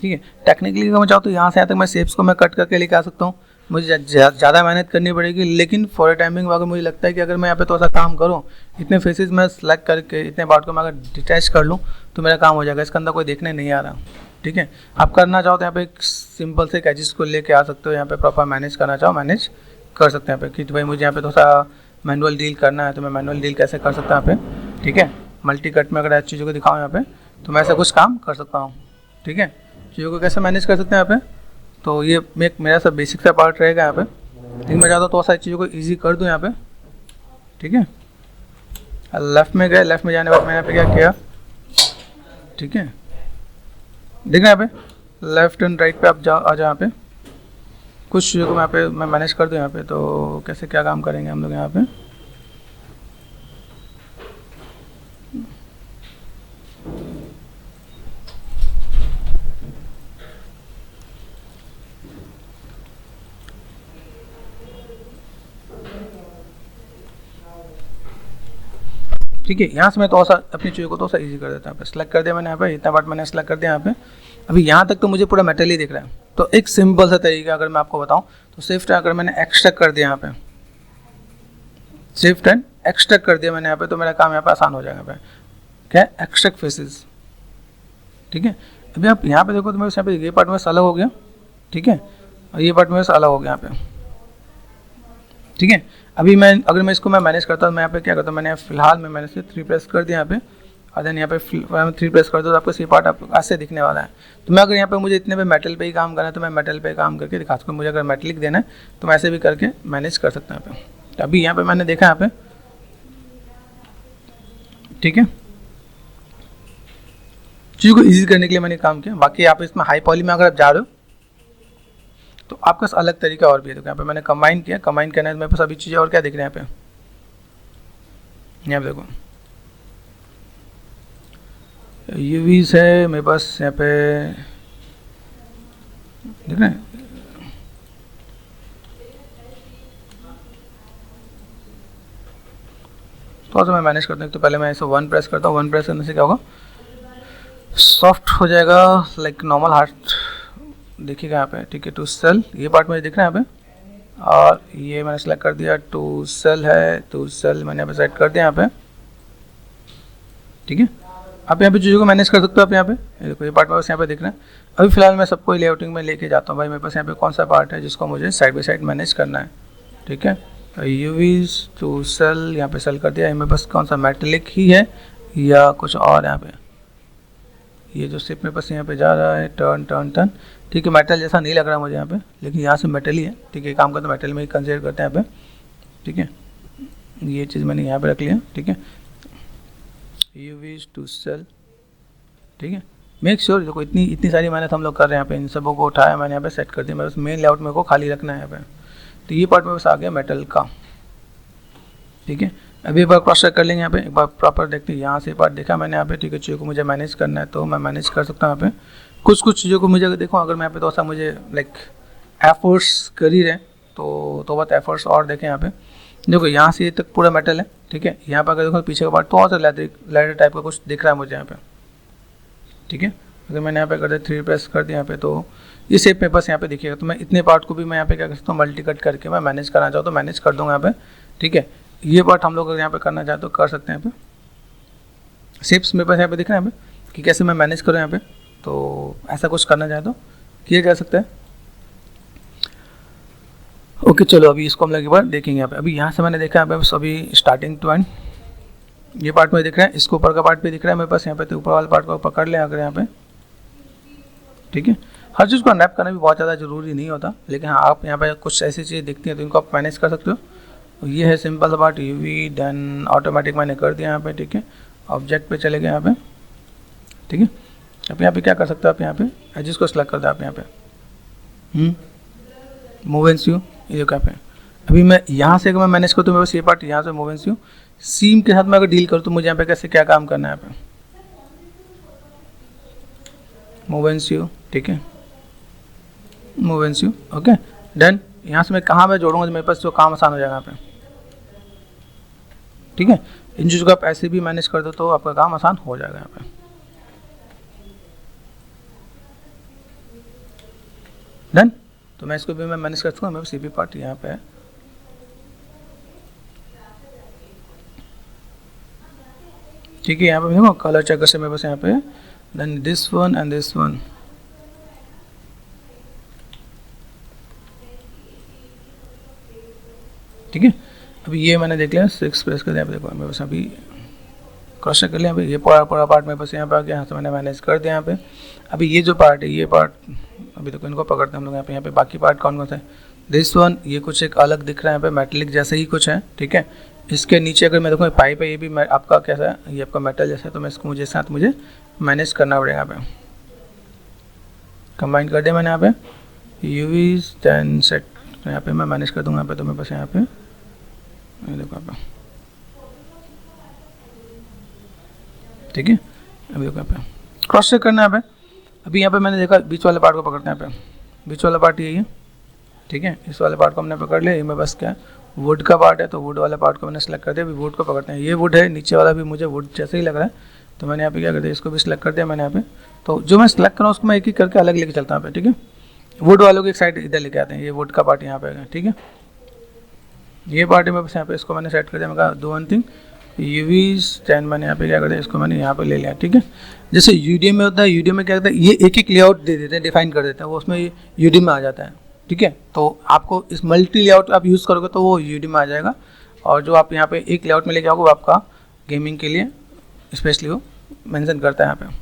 ठीक है, टेक्निकली अगर मैं चाहूँ तो यहाँ से यहाँ तक मैं शेप्स को मैं कट करके लेके आ सकता हूँ। मुझे ज़्यादा मेहनत करनी पड़ेगी, लेकिन फॉर टाइमिंग अगर मुझे लगता है कि अगर मैं यहाँ पे थोड़ा सा काम करूँ, इतने फेसेस मैं सेलेक्ट करके इतने पार्ट को मैं अगर डिटैच कर लूँ तो मेरा काम हो जाएगा। इसके अंदर कोई देखने नहीं आ रहा। ठीक है, आप करना चाहो तो यहाँ पे एक सिंपल से एजिस को लेके आ सकते हो। यहाँ पे प्रॉपर मैनेज करना चाहो मैनेज कर सकते हैं यहाँ पे, कि भाई मुझे यहाँ पे थोड़ा सा मैनुअल डील करना है तो मैं मैनुअल डील कैसे कर सकता हूँ यहाँ पे। ठीक है, मल्टी कट में अगर चीज़ों को दिखाऊँ यहाँ पे तो मैं ऐसा कुछ काम कर सकता हूँ। ठीक है, चीज़ों को कैसे मैनेज कर सकते हैं यहाँ पे, तो ये मेरा सब बेसिक सा पार्ट रहेगा यहाँ पे। लेकिन मैं चाहता हूँ तो सारी चीज़ों को ईजी कर दूँ यहाँ पे। ठीक है, लेफ़्ट में गए, लेफ़्ट में जाने के बाद मैंने यहाँ पे क्या किया, ठीक है, देख रहे हैं यहाँ पे लेफ्ट एंड राइट पे आप आ जाओ यहाँ पे, कुछ चीज़ों को मैं यहाँ पे मैं मैनेज कर दूँ यहाँ पे। तो कैसे क्या काम करेंगे हम लोग यहाँ पे, ठीक है। यहाँ से मैं थोड़ा सा अपनी चीज़ों को थोड़ा सा ईजी कर देता हूँ। सेलेक्ट कर दिया मैंने यहाँ पे, इतना पार्ट मैंने सेलेक्ट कर दिया यहाँ पे। अभी यहाँ तक तो मुझे पूरा मेटल ही दिख रहा है। तो एक सिंपल सा तरीका अगर मैं आपको बताऊँ तो शिफ्ट अगर मैंने एक्सट्रैक्ट कर दिया यहाँ पे, शिफ्ट एंड एक्सट्रैक्ट कर दिया मैंने यहाँ पे, तो मेरा काम यहाँ पे आसान हो जाएगा। यहाँ पे क्या है, एक्सट्रैक्ट फेसेस, ठीक है। अभी आप यहाँ पे देखो तो मेरे यहाँ पे ये पार्ट में अलग हो गया, ठीक है, और ये पार्ट में अलग हो गया यहाँ पे, ठीक है। अभी मैं अगर मैं इसको मैं मैनेज करता हूँ, मैं यहाँ पे क्या करता हूँ, मैंने फिलहाल में मैंने 3 प्रेस कर दिया यहाँ पे, और देन यहाँ पे 3 प्रेस कर दो तो आपको सी पार्ट आपको ऐसे दिखने वाला है। तो मैं अगर यहाँ पे मुझे इतने पे मेटल पे ही काम करना है तो मैं मेटल पे काम करके दिखा सकता हूँ। मुझे अगर मेटलिक देना है तो मैं ऐसे भी करके मैनेज कर सकता हूँ यहाँ पे। तो अभी यहाँ पे मैंने देखा यहाँ पे, ठीक है, चीज़ को ईजी करने के लिए मैंने काम किया। बाकी आप इसमें हाई पॉली में अगर आप जा रहे हो तो आपका अलग तरीका और भी है। तो यहाँ पे मैंने कंबाइन किया, कंबाइन करने में मेरे पास अभी चीज़ें और क्या दिख रहे हैं यहाँ पे देखो, यूवीज है मेरे पास यहाँ पे, देख रहे हैं। थोड़ा सा मैं मैनेज करता हूँ। तो पहले मैं इसे 1 प्रेस करता हूँ। 1 प्रेस करने से क्या होगा, सॉफ्ट हो जाएगा लाइक नॉर्मल हार्ट देखिएगा यहाँ पे, ठीक है। टू सेल ये पार्ट मुझे दिख रहा है यहाँ पे, और ये मैंने सेलेक्ट कर दिया। टू सेल है, टू सेल मैंने यहाँ पे सेलेक्ट कर दिया यहाँ पे, ठीक है। आप यहाँ पे चीज़ों को मैनेज कर सकते हो। आप यहाँ पे देखो ये पार्ट मेरे पास यहाँ पे दिख रहा है। अभी फिलहाल मैं सबको लेआउटिंग में लेके जाता हूँ भाई। मेरे पास यहाँ पे कौन सा पार्ट है जिसको मुझे साइड बाई साइड मैनेज करना है, ठीक है। यूवीज टू सेल यहाँ पे सेल कर दिया। मेरे पास कौन सा मेटलिक ही है या कुछ और, यहाँ पे ये जो सिप मेरे पास यहाँ पे जा रहा है, टर्न टर्न टर्न, ठीक है। मेटल जैसा नहीं लग रहा मुझे यहाँ पे, लेकिन यहाँ से मेटल ही है, ठीक है। काम करते मेटल में ही कंसिडर करते हैं यहाँ पे, ठीक है। ये चीज़ मैंने यहाँ पे रख लिया, ठीक है। यूवीज टू सेल, ठीक है। मेक श्योर देखो इतनी सारी मेहनत हम लोग कर रहे हैं यहाँ पे। इन सबों को उठाया मैंने यहाँ पे सेट कर दिया। मेरे पास मेन लेआउट मेरे को खाली रखना है यहाँ पे। तो ये पार्ट मेरे पास आ गया मेटल का, ठीक है। अभी एक बार क्रॉस चेक कर लेंगे यहाँ पे, एक बार प्रॉपर देखते हैं। यहाँ से पार्ट देखा मैंने यहाँ पे, ठीक है। चीज़ों को मुझे मैनेज करना है तो मैं मैनेज कर सकता हूँ यहाँ पे। कुछ चीज़ों को मुझे अगर देखो, अगर मैं यहाँ पे थोड़ा सा मुझे लाइक एफर्ट्स कर ही रहे तो बहुत एफर्ट्स और देखें यहाँ पे। देखो यहाँ से ये तक पूरा मेटल है, ठीक है। यहाँ पर अगर देखो पीछे का पार्ट थोड़ा सा लेदर टाइप का कुछ दिख रहा है मुझे यहाँ पे, ठीक है। अगर मैंने यहाँ पे कर दिया 3 प्रेस कर दिया यहाँ पे, तो ये शेप मेरे पास यहाँ पे दिखेगा। तो मैं इतने पार्ट को भी मैं यहाँ पे क्या कर सकता हूँ, मल्टी कट करके मैं मैनेज करना चाहूँ तो मैनेज कर दूँगा यहाँ पे, ठीक है। ये पार्ट हम लोग अगर यहाँ पे करना चाहते तो कर सकते हैं यहाँ पे। शेप्स मेरे पास यहाँ पे दिख रहे हैं यहाँ पे कि कैसे मैं मैनेज करूँ यहाँ पे। तो ऐसा कुछ करना चाहे तो किया जा सकता है। ओके चलो अभी इसको हम लोग एक बार देखेंगे यहाँ पे। अभी यहाँ से मैंने देखा यहाँ पे अभी स्टार्टिंग टू एंड ये पार्ट में दिख रहा है, इसको ऊपर का पार्ट भी दिख रहा है मेरे पास यहाँ पे। तो ऊपर वाले पार्ट को पकड़ लें अगर यहाँ पे, ठीक है। हर चीज़ को अनरैप करना भी बहुत ज़्यादा ज़रूरी नहीं होता, लेकिन हाँ आप यहाँ पे कुछ ऐसी चीज़ें दिखती हैं तो इनको आप मैनेज कर सकते हो। तो ये है सिंपल सा पार्ट। यूवी डन ऑटोमेटिक मैंने कर दिया यहाँ पे, ठीक है। ऑब्जेक्ट पे चले गए यहाँ पे, ठीक है। अब यहाँ पे क्या कर सकते हो आप, यहाँ पे एजिस को सेलेक्ट कर दो आप यहाँ पे, मूव एंड स्यू, ये जो पे। अभी मैं यहाँ से अगर मैं मैनेज करूँ तो मेरे पास ये पार्ट यहाँ से मूव एंड स्यू सीम के साथ मैं अगर डील करूँ तो मुझे यहाँ पे कैसे क्या काम करना है यहाँ पे, मूव एंड स्यू, ठीक है। Move and sew, okay done. यहाँ से मैं कहाँ मैं जोड़ूंगा तो मेरे पास जो काम आसान हो जाएगा यहाँ पे, ठीक है। इन चीज़ों को आप ऐसे भी मैनेज कर दो तो आपका काम आसान हो जाएगा यहाँ पे, डन। तो मैं इसको भी मैं मैनेज कर सकता हूँ। मेरे सीपी पार्ट यहाँ पे है, ठीक है। यहाँ पे देखो कलर चेकर से मेरे पास यहाँ पे, then this one and this one, ठीक है। अभी ये मैंने देख लिया 6 प्रेस कर दिया। यहाँ पे देखो मेरे पास अभी क्रॉस चेक कर लिया। अभी ये पूरा पार्ट मेरे पास यहाँ पे आ गया, यहाँ से मैंने मैनेज कर दिया यहाँ पे। अभी ये जो पार्ट है ये पार्ट अभी देखो इनको पकड़ते हैं हम लोग यहाँ पे बाकी पार्ट कौन कौन सा है, दिस वन, ये कुछ एक अलग दिख रहा है यहाँ पे, मेटलिक जैसे ही कुछ है, ठीक है। इसके नीचे अगर मैं देखूँ पाइप है, ये भी आपका कैसा है, ये आपका मेटल जैसा है। तो मैं इसको मुझे साथ मुझे मैनेज करना पड़ेगा यहाँ पे, कंबाइन कर दिया मैंने यहाँ पे यूवीज देन सेट, तो यहाँ पे मैं मैनेज कर दूंगा यहाँ पे, तो मेरे पास यहाँ पे ये देखो यहाँ पे, ठीक है। अभी देखो यहाँ पे क्रॉस चेक करना है यहाँ पे। अभी यहाँ पे मैंने देखा बीच वाले पार्ट को पकड़ते हैं यहाँ पे, बीच वाला पार्ट यही है, ठीक है। इस वाले पार्ट को हमने पकड़ लिया, ये मेरे पास क्या है वुड का पार्ट है, तो वुड वाले पार्ट को मैंने सेलेक्ट कर दिया। अभी वुड को पकड़ते हैं, ये वुड है, नीचे वाला भी मुझे वुड जैसे ही लग रहा है, तो मैंने यहाँ पे क्या कर दिया, इसको भी सिलेक्ट कर दिया मैंने यहाँ पे। तो जो मैं सेलेक्ट करूँ उसको मैं एक एक करके अलग लेके चलता हूँ यहाँ पे, ठीक है। वुड वालों की एक साइड इधर लेके आते हैं, ये वुड का पार्ट यहाँ पे है, ठीक है। ये पार्ट में बस यहाँ पे इसको मैंने सेट कर दिया, मैं कहा do one thing UV stand, मैंने यहाँ पे क्या कर दिया, इसको मैंने यहाँ पे ले लिया, ठीक है। जैसे यूडीएम में होता है, यूडीएम में क्या होता है, ये एक एक लेआउट दे देते हैं, डिफाइन कर देते हैं, वो उसमें यूडीएम में आ जाता है, ठीक है। तो आपको इस मल्टी लेआउट आप यूज़ करोगे तो वो यूडीएम में आ जाएगा, और जो आप यहाँ पे एक लेआउट में लेके आओगे वो आपका गेमिंग के लिए स्पेशली वो मेंशन करता है यहाँ पे,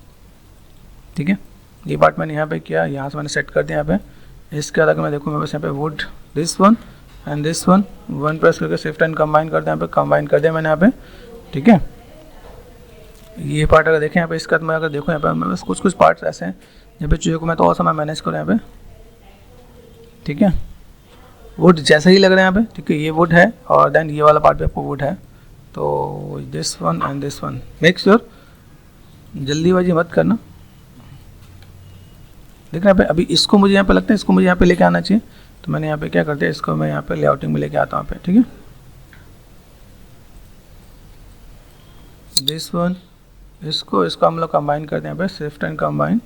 ठीक है। ये पार्ट मैंने यहाँ पे किया, यहाँ से मैंने सेट कर दिया यहाँ पे। इसके बाद अगर मैं देखूँ मेरे पास यहाँ पे would this one and this one press करके शिफ्ट एंड कंबाइन कर दिया यहाँ पे, कंबाइन कर दिया मैंने यहाँ पे, ठीक है। ये पार्ट अगर देखें यहाँ पे, इसका मैं अगर देखूँ यहाँ पे मेरे पास कुछ कुछ पार्ट्स ऐसे हैं यहाँ पे चीज़ों को मैं थोड़ा सा मैं मैनेज करूँ यहाँ पे, ठीक है। वुड जैसा ही लग रहा है यहाँ पे, ठीक है, ये वुड है, और देन ये वाला पार्ट भी आपको वुड है, तो this one and this one, make sure जल्दीबाजी मत करना, देखना यहाँ पे। अभी इसको मुझे यहाँ पे लगता है इसको मुझे यहाँ पे लेके आना चाहिए, तो मैंने यहाँ पे क्या करते हैं, इसको मैं यहाँ पे लेआउटिंग में लेके आता हूँ यहाँ पे, ठीक है। दिस वन, इसको हम लोग कंबाइन करते हैं यहाँ पे, शिफ्ट एंड कंबाइन,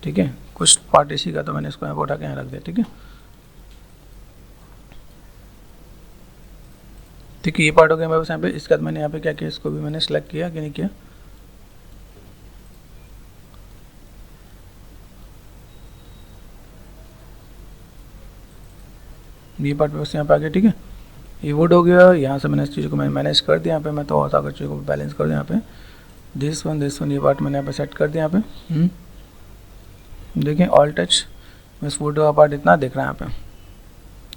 ठीक है। कुछ पार्ट इसी का, तो मैंने इसको यहाँ पे उठा के यहाँ रख दिया, ठीक है, ठीक है। ये पार्ट हो गया मेरे पास यहाँ पे। इसके बाद मैंने यहाँ पे क्या किया, इसको भी मैंने सेलेक्ट किया कि नहीं किया, ये पार्ट बस यहाँ पे आ गया, ठीक है। ये वुड हो गया, यहाँ से मैंने इस चीज़ को मैं मैनेज कर दिया यहाँ पे, मैं तो और सारी चीज़ों को बैलेंस कर दिया यहाँ पे। दिस वन ये पार्ट मैंने यहाँ पे सेट कर दिया यहाँ पे, देखिए ऑल टच बस वुड का पार्ट इतना दिख रहा है यहाँ पे,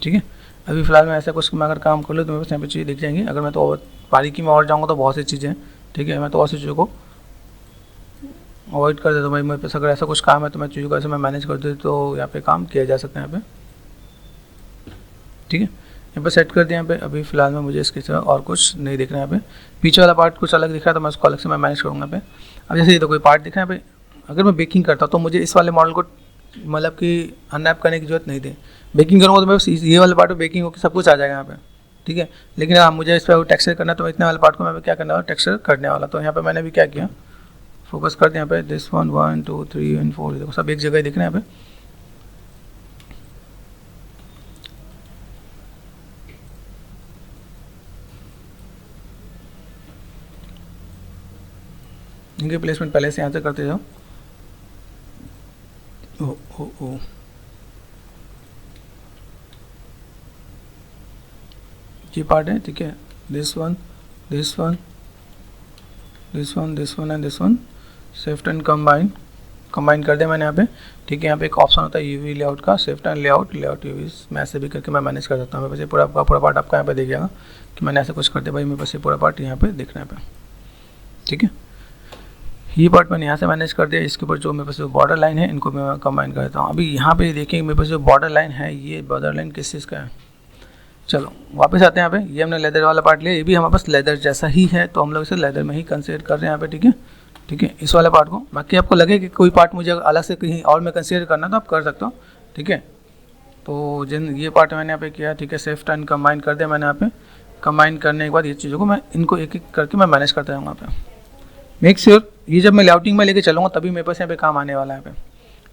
ठीक है। अभी फिलहाल मैं ऐसा कुछ मैं अगर काम कर लूँ तो मेरे पास यहाँ पे चीज़ें दिख जाएंगी। अगर मैं तो बारीकी में और जाऊँगा तो बहुत सी चीज़ें हैं, ठीक है। मैं तो और सी चीज़ों को अवॉइड कर देता हूँ भाई, मेरे पास अगर ऐसा कुछ काम है तो मैं चीज़ों को ऐसे मैं मैनेज कर दूँ, तो यहाँ पे काम किया जा सकता है यहाँ पे, ठीक है। यहाँ पे सेट कर दिया यहाँ पे। अभी फिलहाल में मुझे इसकी तरह और कुछ नहीं दिख रहा है यहाँ पे, पीछे वाला पार्ट कुछ अलग दिख रहा है, तो मैं उसको अलग से मैं मैनेज करूँगा यहाँ पे। अब जैसे ये तो कोई पार्ट दिख रहा है यहाँ पे, अगर मैं बेकिंग करता हूँ तो मुझे इस वाले मॉडल को मतलब कि अनरैप करने की जरूरत नहीं थी। बेकिंग करूँगा तो मैं ये वाले पार्ट में बेकिंग होकर सब कुछ आ जाएगा यहाँ पे, ठीक है। लेकिन हाँ मुझे इस पर टेक्सचर करना है, तो इतने वाले पार्ट को मैं क्या करने वाला, टेक्सचर करने वाला। तो यहाँ पे मैंने भी क्या किया, फोकस कर दिया यहाँ पे, दिस वन 1 2 3 एंड 4, देखो सब एक जगह दिख रहे हैं यहाँ पे। इनके प्लेसमेंट पहले से यहाँ से करते जाओ। ओ ये पार्ट है, ठीक है। This one and this one shift and combine कर दिया मैंने यहाँ पे, ठीक है। यहाँ पे एक ऑप्शन होता है यूवी लेआउट का, शिफ्ट एंड लेआउट यूवी, मैं ऐसे भी करके मैं मैनेज कर सकता हूँ। मेरे पास ये पूरा पार्ट आपका यहाँ पे दिख जाएगा कि मैंने ऐसे कुछ करते भाई, मेरे पास ये पूरा पार्ट यहाँ पे दिख रहा है, ठीक है। ये पार्ट मैंने यहाँ से मैनेज कर दिया। इसके ऊपर जो मेरे पास जो बॉर्डर लाइन है इनको मैं कंबाइन करता हूँ। अभी यहाँ पे देखिए मेरे पास जो बॉर्डर लाइन है, ये बॉर्डर लाइन किस चीज़ का है। चलो वापस आते हैं यहाँ पे। ये हमने लेदर वाला पार्ट लिया, ये भी हमारे पास लेदर जैसा ही है, तो हम लोग इसे लेदर में ही कंसीडर कर रहे हैं यहाँ पे, ठीक है, इस वाले पार्ट को। बाकी आपको लगे कि कोई पार्ट मुझे अलग से कहीं और में कंसीडर करना तो आप कर सकते हो, ठीक है। तो जिन ये पार्ट मैंने यहाँ पे किया, ठीक है, शिफ्ट एंड कंबाइन कर दिया मैंने यहाँ पे। कंबाइन करने के बाद ये चीज़ों को मैं इनको एक एक करके मैं मैनेज करता जाऊँगा यहाँ पे। मेक श्योर ये जब मैं लेआउटिंग में लेके चलूँगा तभी मेरे पास यहाँ पे काम आने वाला है यहाँ पे,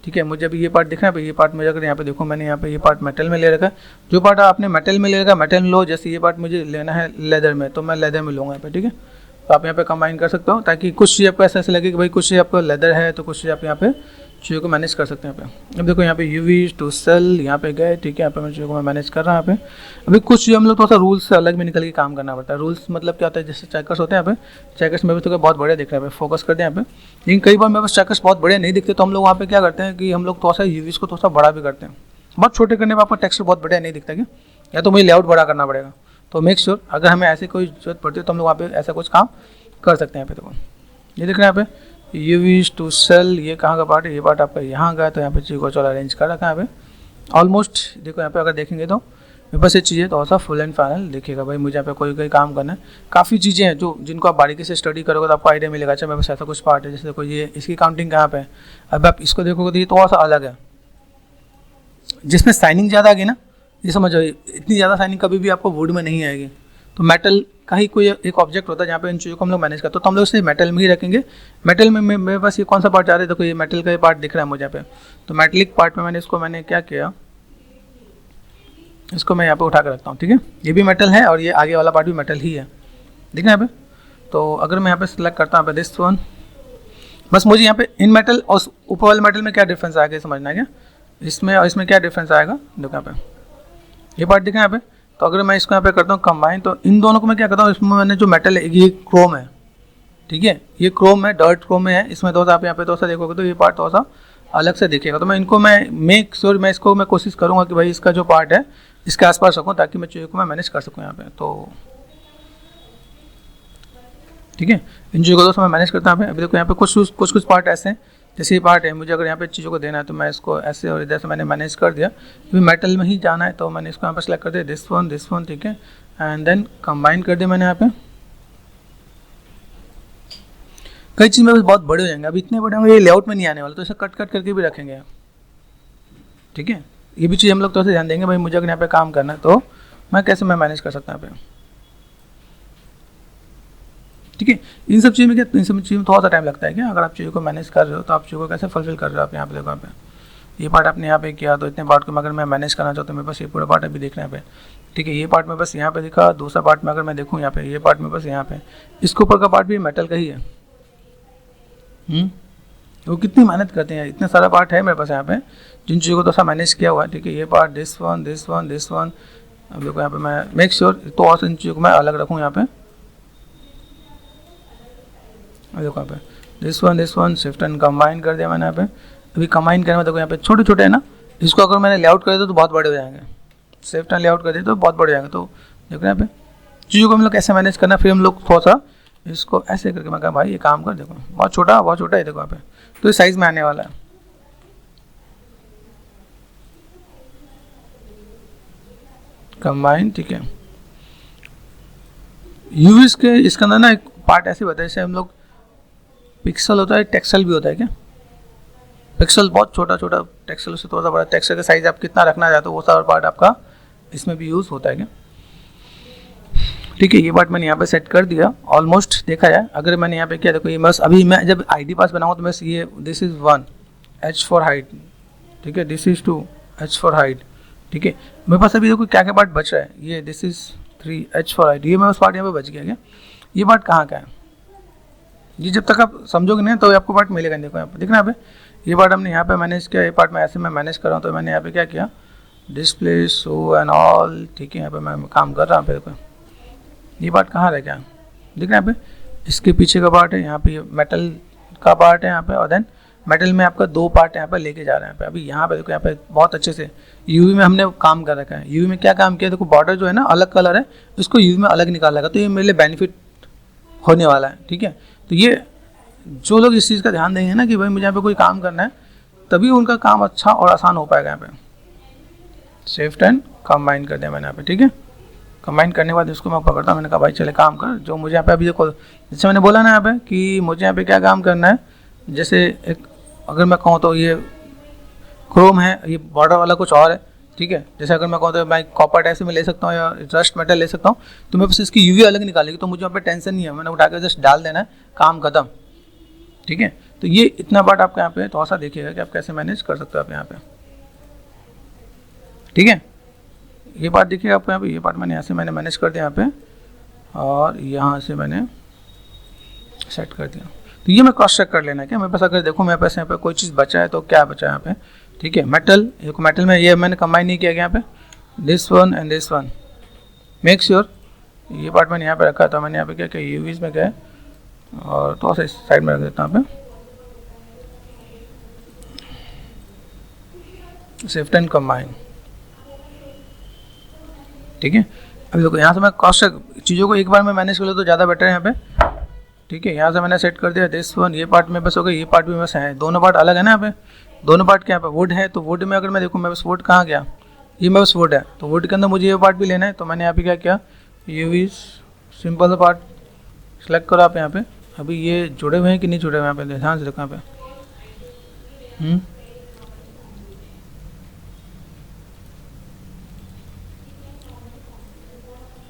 ठीक है। मुझे अभी ये पार्ट दिख रहा है, ये पार्ट मुझे अगर यहाँ पे देखो मैंने यहाँ पे ये पार्ट मेटल में ले रखा है। जो पार्ट आपने मेटल में ले रखा है मेटल में लो, जैसे ये पार्ट मुझे लेना है लेदर में, तो मैं लेदर में लूँगा यहाँ पे, ठीक है। तो आप यहाँ पे कंबाइन कर सकते हो, ताकि कुछ चीज़ आपको ऐसा लगे कि भाई कुछ चीज़ आपको लेदर है, तो कुछ चीज़ आप यहाँ पे चीज़ों को मैनेज कर सकते हैं यहाँ पे। अब देखो यहाँ पे यूवी टू सेल यहाँ पे गए, ठीक है। यहाँ पे मैं चीज़ों को मैं मैनेज कर रहा हूँ यहाँ पे। अभी कुछ चीज़ हम लोग थोड़ा सा रूल्स से अलग में निकल के काम करना पड़ता है। रूल्स मतलब क्या होता है, जैसे चेकर्स होते हैं यहाँ पे, चेकर्स में भी तो बहुत बढ़िया दिख रहा है, फोकस कर दें यहाँ पे। लेकिन कई बार मेरे पास चेकर्स बहुत बढ़िया नहीं दिखते, तो हम लोग वहाँ पे क्या करते हैं कि हम लोग थोड़ा सा यूवीज को थोड़ा सा बड़ा भी करते हैं। बहुत छोटे करने में आपका टेक्सचर बहुत बढ़िया नहीं दिखता क्या, या तो मुझे लेआउट बड़ा करना पड़ेगा। तो मेक श्योर अगर हमें ऐसी कोई जरूरत पड़ती है तो हम लोग वहाँ पे ऐसा कुछ काम कर सकते हैं यहाँ पे। देखो ये दिख रहा है यहाँ पे यू विश टू सेल, ये कहाँ का पार्ट है, ये पार्ट आपका यहाँ का है, तो यहाँ पे चीज़ को चलो अरेंज कर रखा है यहाँ पे ऑलमोस्ट। देखो यहाँ पे अगर देखेंगे तो मेरे पास ये चीज़ें थोड़ा सा फुल एंड फाइनल देखिएगा भाई, मुझे यहाँ पे कोई काम करना है। काफ़ी चीज़ें हैं जो जिनको आप बारीकी से स्टडी करोगे तो आपको आइडिया मिलेगा। अच्छा मेरे पास ऐसा कुछ पार्ट है, जैसे देखो ये इसकी काउंटिंग कहाँ पे है। अब आप इसको देखोगे तो ये थोड़ा सा अलग है, जिसमें साइनिंग ज़्यादा आ गई ना, ये समझो इतनी ज़्यादा साइनिंग कभी भी आपको वुड में नहीं आएगी। तो मेटल का ही कोई एक ऑब्जेक्ट होता है जहाँ पे इन चीज़ों को हम लोग मैनेज करते हैं, तो हम लोग इसे मेटल में ही रखेंगे। मेटल में मेरे पास ये कौन सा पार्ट जा रहा है, देखो ये मेटल का ये पार्ट दिख रहा है मुझे यहाँ पे। तो मेटलिक पार्ट में मैंने क्या किया, इसको मैं यहाँ पे उठा कर रखता हूँ, ठीक है। ये भी मेटल है और ये आगे वाला पार्ट भी मेटल ही है, दिख रहा है यहाँ पे। तो अगर मैं यहाँ पे सिलेक्ट करता हूँ दिस वन, बस मुझे यहाँ पे इन मेटल और ऊपर वाले मेटल में क्या डिफरेंस आएगा समझना है क्या, इसमें और इसमें क्या डिफरेंस आएगा। देखो यहाँ पे ये पार्ट दिखा यहाँ पे। तो अगर मैं इसको यहाँ पे करता हूँ कंबाइन, तो इन दोनों को मैं क्या करता हूँ, इसमें मैंने जो मेटल है ये क्रोम है, ठीक है, ये क्रोम है, डर्ट क्रोम में है। इसमें दोस्त आप यहाँ पे दोस्त देखोगे तो ये पार्ट थोड़ा सा अलग से दिखेगा। तो मैं इनको मैं कोशिश करूँगा कि भाई इसका जो पार्ट है इसके आसपास रखूँ, ताकि मैं चीज़ों को मैं मैनेज कर सकूँ यहाँ पे। तो ठीक है, इन चीज़ों को दोस्तों मैं मैनेज करता हूँ यहाँ पे। अभी देखो यहाँ पे कुछ पार्ट ऐसे हैं, जैसे ये पार्ट है, मुझे अगर यहाँ पे चीज़ों को देना है तो मैं इसको ऐसे और इधर से मैंने मैनेज कर दिया। अभी मेटल में ही जाना है तो मैंने इसको यहाँ पे सेलेक्ट कर दिया दिस वन, ठीक है, एंड देन कंबाइन कर दिया मैंने यहाँ पे। कई चीज़ में बहुत बड़े हो जाएंगे, अभी इतने बड़े होंगे ये लेआउट में नहीं आने वाले, तो इसे कट करके भी रखेंगे, ठीक है। ये भी चीज़ हम लोग तो ध्यान देंगे भाई, मुझे अगर यहाँ पे काम करना है तो मैं मैनेज कर सकता हूँ यहाँ पे, ठीक है। इन सब चीज़ में थोड़ा सा टाइम लगता है क्या, अगर आप चीज़ों को मैनेज कर रहे हो तो आप चीज़ों को कैसे फुलफिल कर रहे हो। आप यहाँ पे देखो, यहाँ पे ये पार्ट आपने यहाँ पे किया, तो इतने पार्ट को अगर मैं मैनेज करना चाहता हूँ, मेरे पास ये पूरा पार्ट अभी देखना है यहाँ पे, ठीक है। ये पार्ट में बस यहाँ पे दिखा, दूसरा पार्ट में अगर मैं देखूँ यहाँ पे, ये पार्ट में बस यहाँ पे, इसके ऊपर का पार्ट भी मेटल का ही है। वो कितनी मेहनत करते हैं, इतने सारा पार्ट है मेरे पास यहाँ पे जिन चीज़ों को तो सब मैनेज किया हुआ है, ठीक है। ये पार्ट दिस वन। अब देखो यहाँ पे मैं मेक श्योर तो और इन चीज़ों को मैं अलग रखूँ यहाँ पे। देखो यहाँ पे this one shift and combine कर दिया मैंने यहाँ पे। अभी कंबाइन करने में देखो यहाँ पे छोटे है ना, इसको अगर मैंने लेआउट कर दिया तो बहुत बड़े हो जाएंगे, शिफ्ट एंड लेआउट कर दिया तो बहुत बड़े हो जाएंगे। तो देखो यहाँ पे चीज़ों को हम लोग कैसे मैनेज करना, फिर हम लोग थोड़ा सा इसको ऐसे करके मैं कहा भाई ये काम कर, देखो बहुत छोटा है, देखो यहाँ पे तो इस साइज़ में आने वाला है। कंबाइन, ठीक है। यूवीज के इसके अंदर ना एक पार्ट ऐसे बताया, जैसे हम लोग पिक्सल होता है, टेक्सल भी होता है क्या। पिक्सल बहुत छोटा, टेक्सल उससे थोड़ा सा बड़ा, टेक्सल का साइज आप कितना रखना चाहते हो वो सारा पार्ट आपका इसमें भी यूज़ होता है क्या, ठीक है। ये पार्ट मैंने यहाँ पे सेट कर दिया ऑलमोस्ट, देखा जाए अगर मैंने यहाँ पे किया, देखो ये बस अभी मैं जब ID पास बनाऊँ तो बस ये this is 1 H for height, ठीक है, this is 2 H for height, ठीक है। मेरे पास अभी देखो क्या पार्ट बच रहा है, ये this is 3 H for height, ये मैं उस पार्ट यहाँ पे बच गया क्या। ये पार्ट कहाँ का है, ये जब तक आप समझोगे नहीं तो आपको पार्ट मिलेगा। देखो यहाँ पे देखना, यहाँ पे ये पार्ट हमने यहाँ पे मैनेज किया, ये पार्ट मैं ऐसे मैं मैनेज कर रहा हूँ। तो मैंने यहाँ पे क्या किया, डिस्प्ले शो एंड ऑल, ठीक है। यहाँ पे मैं काम कर रहा हूँ, देखो ये पार्ट कहाँ रह गया, देख रहे हैं यहाँ पे, इसके पीछे का पार्ट है, यहाँ पे मेटल का पार्ट है यहाँ पे, और देन मेटल में आपका 2 पार्ट यहाँ पे लेके जा रहे हैं यहाँ पे। अभी यहाँ पे देखो, यहाँ पे बहुत अच्छे से यूवी में हमने काम कर रखा है। यूवी में क्या काम किया, देखो बॉर्डर जो है ना अलग कलर है, इसको यूवी में अलग निकाल लगा, तो ये मेरे लिए बेनिफिट होने वाला है, ठीक है। तो ये जो लोग इस चीज़ का ध्यान देंगे ना कि भाई मुझे यहाँ पे कोई काम करना है, तभी उनका काम अच्छा और आसान हो पाएगा। यहाँ पे शिफ्ट एंड कंबाइन कर दिया मैंने यहाँ पे, ठीक है। कंबाइन करने के बाद इसको मैं पकड़ता हूँ, मैंने कहा भाई चले काम कर, जो मुझे यहाँ पे अभी देखो, जैसे मैंने बोला ना यहाँ पे कि मुझे यहाँ पे क्या काम करना है, जैसे एक अगर मैं कहूँ तो ये क्रोम है, ये बॉर्डर वाला कुछ और है, ठीक है। जैसे अगर मैं कहूँ तो मैं कॉपर टाइप से मैं ले सकता हूँ या रस्ट मेटल ले सकता हूँ, तो मैं बस इसकी यूवी अलग निकालेगी, तो मुझे यहाँ पे टेंशन नहीं है, मैंने उठा कर जस्ट डाल देना है, काम खत्म, ठीक है। तो ये इतना पार्ट आपका यहाँ पे थोड़ा सा देखिएगा कि आप कैसे मैनेज कर सकते हो आप यहाँ पे, ठीक है। ये पार्ट देखिए आपको यहाँ पे, ये पार्ट मैंने यहाँ से मैंने मैनेज कर दिया यहाँ पे, और यहाँ से मैंने सेट कर दिया। तो ये मैं क्रॉस चेक कर लेना है क्या, मेरे पास अगर देखो मेरे पास यहाँ पे कोई चीज़ बचा है तो क्या बचा है यहाँ पे, ठीक है। मेटल, एक मेटल में ये मैंने कंबाइन नहीं किया गया यहाँ पे, this one and this one, make sure ये पार्ट मैंने यहाँ पे रखा था। मैंने यहाँ पे क्या किया, यूवीज में गए और थोड़ा सा इस साइड में रख देता हूँ यहाँ पे, शिफ्ट एंड कंबाइन, ठीक है। अभी देखो यहाँ से मैं क्रॉस चेक चीज़ों को एक बार में मैनेज कर लो तो ज़्यादा बेटर है यहाँ पे। ठीक है। यहाँ से मैंने सेट कर दिया दिस वन, ये पार्ट मेरे पास हो गया, ये पार्ट भी मेरे पास है, दोनों पार्ट अलग है ना। यहाँ पे दोनों पार्ट क्या है, वुड है, तो वुड में अगर मैं देखूँ मेरे पास वुड कहाँ गया, ये मेरे पास वुड है, तो वुड के अंदर मुझे ये पार्ट भी लेना है, तो मैंने यहाँ पे क्या किया, ये सिंपल सा पार्ट सेलेक्ट करो आप यहाँ पे। अभी ये जुड़े हुए हैं कि नहीं जुड़े हुए हैं, यहाँ पे ध्यान से देखो यहाँ पे,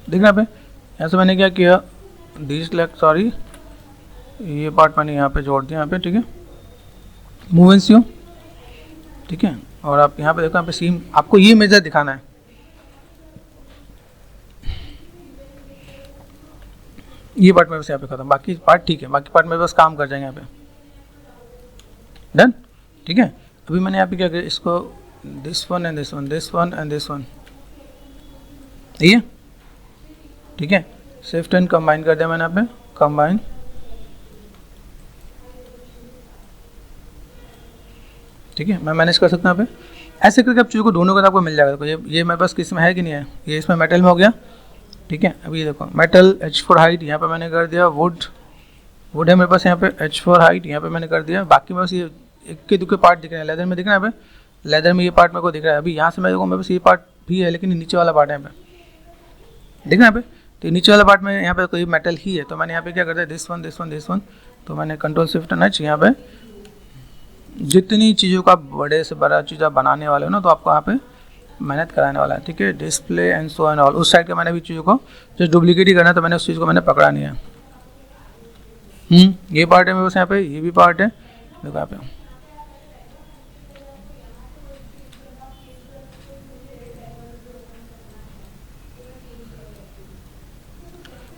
देखना पे। यहाँ से मैंने क्या किया, सॉरी ये पार्ट मैंने यहाँ पे जोड़ दिया यहाँ पे, ठीक है, मूव एंड सी, ठीक है। और आप यहाँ पे देखो, यहाँ पे सीम आपको ये मेजर दिखाना है, ये पार्ट मेरे पास यहाँ पे खत्म, बाकी पार्ट ठीक है, बाकी पार्ट मेरे पास काम कर जाएंगे यहाँ पे, डन, ठीक है। अभी मैंने यहाँ पे क्या किया, इसको this one and this one, this one and this one, ये ठीक है, शिफ्ट एंड कंबाइन कर दिया मैंने यहाँ पे, कंबाइन, ठीक है। मैं मैनेज कर सकता हूँ यहाँ पे, ऐसे करके आप चीज़ों को दोनों का आपको मिल जाएगा। देखो ये मेरे पास किस में है कि नहीं है, ये इसमें मेटल में हो गया, ठीक है। अभी ये देखो मेटल H4 हाइट यहाँ पे मैंने कर दिया, वुड है मेरे पास यहाँ पे H4 हाइट यहाँ पे मैंने कर दिया। बाकी मेरे पास ये इक्के दुक्के पार्ट दिख रहे हैं, लेदर में दिख रहा है यहाँ पे, लेदर में ये पार्ट मेरे को दिख रहा है। अभी यहाँ से मैं देखो मेरे पास ये पार्ट भी है, लेकिन नीचे वाला पार्ट है यहाँ पे, दिख रहा है यहाँ पे, तो नीचे वाला पार्ट में यहाँ पे कोई मेटल ही है, तो मैंने यहाँ पे क्या कर दिया, this one this one this one, तो मैंने कंट्रोल शिफ्ट एच, यहाँ पे जितनी चीज़ों का बड़े से बड़ा चीज़ आप बनाने वाले हो ना, तो आपको यहाँ पे मेहनत कराने वाला है, ठीक है। Display and so and all, उस साइड के मैंने भी चीज़ों को जो डुप्लीकेट ही करना है, तो मैंने उस चीज़ को मैंने पकड़ा नहीं है। ये पार्ट है मेरे पास यहाँ पे, ये भी पार्ट है, देखो यहाँ पे,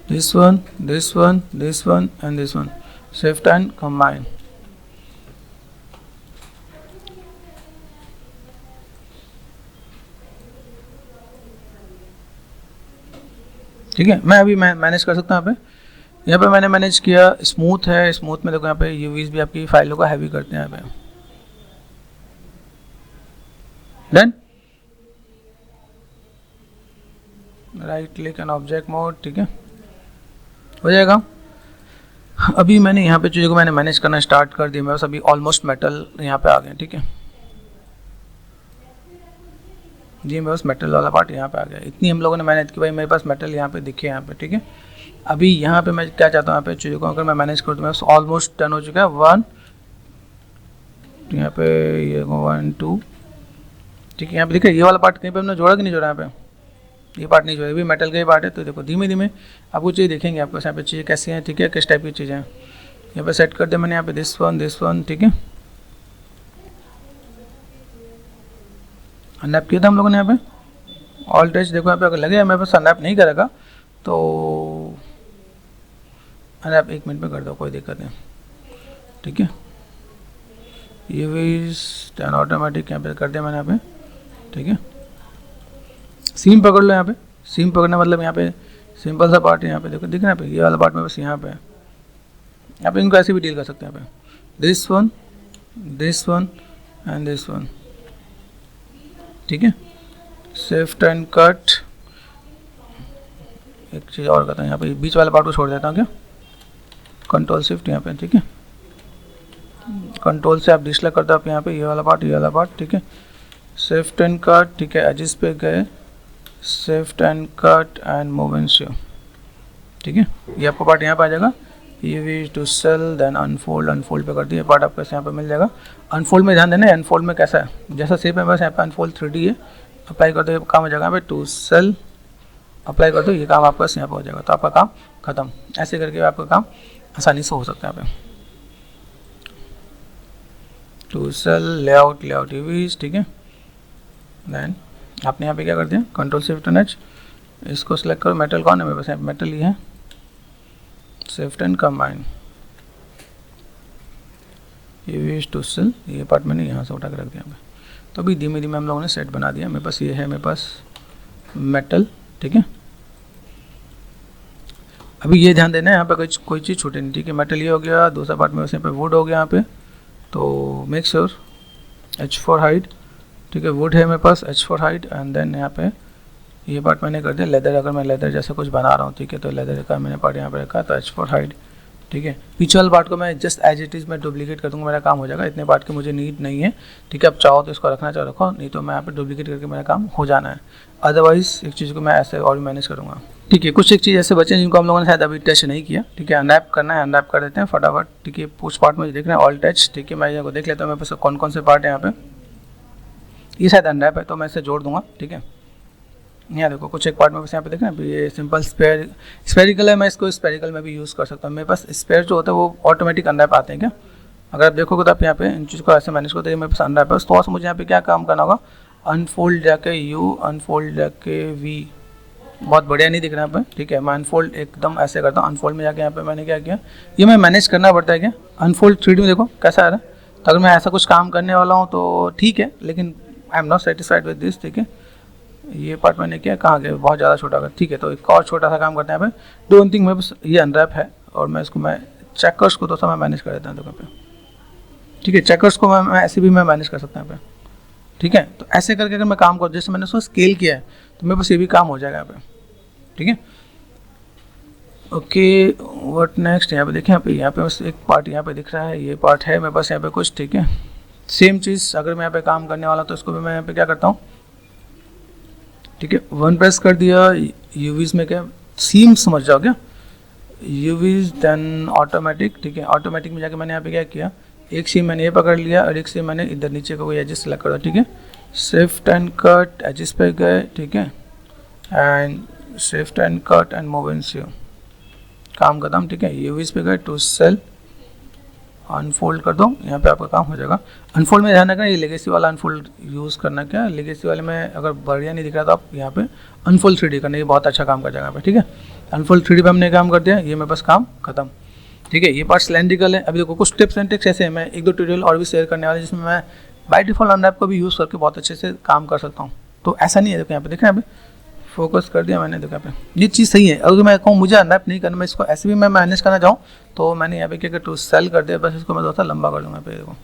this one this one this one and this one, shift and combine, ठीक है। मैं अभी मैनेज कर सकता हूँ यहाँ पे मैंने मैनेज किया, स्मूथ है, स्मूथ में देखो यहाँ पे यूवीज भी आपकी फाइलों को हैवी करते हैं यहाँ पे, done, right click and object mode, ठीक है, हो जाएगा। अभी मैंने यहाँ पे चीज़ों को मैंने मैनेज करना स्टार्ट कर दिया, मेरे पास अभी ऑलमोस्ट मेटल यहाँ पे आ गए, ठीक है, जी मेरे पास मेटल वाला पार्ट यहाँ पे आ गया। इतनी हम लोगों ने मेहनत की भाई, मेरे पास मेटल यहाँ पे दिखे यहाँ पे, ठीक है। अभी यहाँ पे मैं क्या चाहता हूँ, यहाँ पे चीज़ों को अगर मैं मैनेज करूँ तो मेरे पास ऑलमोस्ट डन हो चुका है, 1 यहाँ पे, ये 1 2, ठीक है। यहाँ पे देखिए ये वाला पार्ट कहीं पे हमने जोड़ा कि नहीं जोड़ा, यहाँ पे ये पार्ट नहीं जोड़ा, ये भी मेटल का ही पार्ट है। तो देखो धीमे धीमे आपको चीज़ देखेंगे, आपको यहाँ पे चीज़ें कैसी हैं, ठीक है, किस टाइप की चीज़ें हैं। यहाँ पे सेट कर दिया मैंने यहाँ पे दिस वन, ठीक है, अनैप किया था हम लोगों ने यहाँ पे, ऑल टच देखो यहाँ पे अगर लगे मेरे पास अनैप नहीं करेगा तो अनैप 1 मिनट में कर दो, कोई दिक्कत नहीं, ठीक है। ये भी स्टैंड ऑटोमेटिक यहाँ पे कर दिया मैंने यहाँ पे, ठीक है। सीम पकड़ लो यहाँ पे, सीम पकड़ना मतलब यहाँ पे सिंपल सा पार्ट है, यहाँ पे देखो दिख रहा है यहाँ पे, ये वाला पार्ट में बस यहाँ पे है, यहाँ पे इनको ऐसे भी डील कर सकते हैं। यहाँ पे this one and this one, ठीक है, शिफ्ट एंड कट। एक चीज़ और करता हूँ, यहाँ पे बीच वाले पार्ट को छोड़ देता हूँ क्या, कंट्रोल शिफ्ट यहाँ पे, ठीक है, कंट्रोल से आप डिस्प्ले करते हो आप यहाँ पे ये वाला पार्ट, ठीक है, शिफ्ट एंड कट, ठीक है, एजिस पे गए, shift and cut and move and show, ठीक है। ये आपका पार्ट यहाँ पे आ जाएगा, ये V two cell, then unfold पे कर दिए, पार्ट आपको यहाँ पे मिल जाएगा। अनफोल्ड में ध्यान देना, अनफोल्ड में कैसा है, जैसा सेप है बस यहाँ पे अनफोल्ड 3D है, अप्लाई कर दो, ये काम हो जाएगा। यहाँ पे टू सेल अप्लाई कर दो, ये काम आपका यहाँ पे हो जाएगा, तो आपका काम खत्म। ऐसे करके आपका काम आसानी से हो सकता है। यहाँ पे टू सेल लेआउट यूवीज, ठीक है, देन आपने यहाँ पे क्या कर दिया, कंट्रोल शिफ्ट एंड एच, इसको सिलेक्ट करो, मेटल कौन है मेरे पास, मेटल ही है, शिफ्ट एंड कंबाइन, ये टू सेल, ये पार्ट मैंने यहाँ से उठा के रख दिया पे। तो अभी धीमे धीमे हम लोगों ने सेट बना दिया। मेरे पास ये है, मेरे पास मेटल, ठीक है। अभी ये ध्यान देना है, यहाँ पे कोई चीज़ छूटे नहीं, ठीक है। मेटल ये हो गया, दूसरा पार्ट में यहाँ पे वुड हो गया यहाँ पे, तो मेक श्योर H4 हाइट, ठीक है, वुड है मेरे पास H4 हाइट, एंड देन यहाँ पे ये पार्ट मैंने कर दिया लेदर। अगर मैं लेदर जैसे कुछ बना रहा हूँ, ठीक है, तो लेदर का मैंने पार्ट यहाँ पे रखा, तो H4 हाइट ठीक है। पीछे वाले पार्ट को मैं जस्ट एज इट इज़ मैं डुप्लीकेट कर दूंगा, मेरा काम हो जाएगा। इतने पार्ट की मुझे नीड नहीं है, ठीक है। अब चाहो तो इसको रखना चाहो रखो, नहीं तो मैं यहाँ पे डुप्लीकेट करके मेरा काम हो जाना है। अदरवाइज एक चीज़ को मैं ऐसे और मैनेज करूँगा, ठीक है। कुछ एक चीज़ ऐसे बचे जिनको हम लोगों ने शायद अभी टच नहीं किया, ठीक है। अनरैप करना है, अनरैप कर देते हैं फटाफट, ठीक है। पुश पार्ट में देख रहे हैं ऑल टच, ठीक है। मैं यहाँ को देख लेता हूँ मेरे पास कौन कौन से पार्ट है यहाँ पे। ये शायद अनरैप है तो मैं इसे जोड़ दूंगा, ठीक है। यहाँ देखो कुछ एक पार्ट में बस यहाँ पे देख रहे हैं, ये सिंपल स्पेरिकल है, मैं इसको स्पेरिकल में भी यूज़ कर सकता हूँ। मेरे पास स्पेयर जो होता है वो ऑटोमेटिक अनरैप आते हैं क्या, अगर आप देखोगे तो आप यहाँ पे इन चीज़ को ऐसे मैनेज करते हैं। मेरे पास अनरैप है, तो मुझे यहाँ पे क्या काम करना होगा, अनफोल्ड जाके यू, अनफोल्ड जाके वी, बहुत बढ़िया नहीं दिख रहा है यहाँ पे, ठीक है। मैं अनफोल्ड एकदम ऐसे करता हूँ, अनफोल्ड में जाके यहाँ पे मैंने क्या किया, ये मैं मैनेज करना पड़ता है क्या, अनफोल्ड 3D में देखो कैसा आ रहा है। तो अगर मैं ऐसा कुछ काम करने वाला हूँ तो ठीक है, लेकिन I am not satisfied with this, ठीक है। ये पार्ट मैंने किया, कहाँ गया, बहुत ज़्यादा छोटा कर, ठीक है। तो एक और छोटा सा काम करते हैं यहाँ पे, डोंट थिंक मेरे पास ये अनरैप है, और मैं इसको मैं चेकर्स को तो सब मैं मैनेज कर देता हूँ देखो पे, ठीक है। चेकर्स को मैं ऐसे भी मैं मैनेज कर सकता हूँ यहाँ पे, ठीक है। तो ऐसे करके अगर मैं काम करूँ, जैसे मैंने उसको स्केल किया है तो मेरे पास ये भी काम हो जाएगा यहाँ पे, ठीक है। ओके, व्हाट नेक्स्ट, यहाँ पे देखें, यहाँ पे बस एक पार्ट यहाँ पे दिख रहा है, ये पार्ट है मेरे पास यहाँ पे कुछ, ठीक है। सेम चीज़ अगर मैं यहाँ पे काम करने वाला तो इसको भी मैं यहाँ पे क्या करता हूँ, ठीक है। 1 प्रेस कर दिया, यूवीज में क्या सीम समझ जाओ क्या, यूवीज देन ऑटोमेटिक, ठीक है। ऑटोमेटिक में जाके मैंने यहाँ पे क्या किया, एक सीम मैंने ये पकड़ लिया और एक सीम मैंने इधर नीचे का कोई एजेस सेलेक्ट कर दिया, ठीक है। शिफ्ट एंड कट एजेस पे गए, ठीक है, and shift and cut and move in C, काम खत्म, ठीक है। यूवीज पे गए, टू सेल, अनफोल्ड कर दो, यहाँ पे आपका काम हो जाएगा। अनफोल्ड में ध्यान रखना, ये लेगेसी वाला अनफोल्ड यूज़ करना, क्या लेगेसी वाले में अगर बढ़िया नहीं दिख रहा तो आप यहाँ पे अनफोल्ड 3D करना, ये बहुत अच्छा काम कर जाएगा यहाँ पे, ठीक है। अनफोल्ड 3D पे हमने काम कर दिया, ये मेरे पास काम खत्म, ठीक है। ये पार्ट सिलेंड्रिकल है। अभी देखो कुछ टिप्स एंड ट्रिक्स ऐसे हैं, मैं 1-2 ट्यूटोरियल और भी शेयर करने वाले जिसमें मैं बाय डिफॉल्ट अनरैप को भी यूज़ करके बहुत अच्छे से काम कर सकता हूँ। तो ऐसा नहीं है, देखो यहाँ पे देख रहे हैं, अभी फोकस कर दिया मैंने, देखो यहाँ पे ये चीज़ सही है। अगर मैं कहूँ मुझे अनरैप नहीं करना, मैं इसको ऐसे भी मैं मैनेज करना चाहूँ तो मैंने यहाँ पे क्या टू सेल कर दिया, बस इसको मैं थोड़ा सा लंबा कर दूँगा यहाँ पे, देखो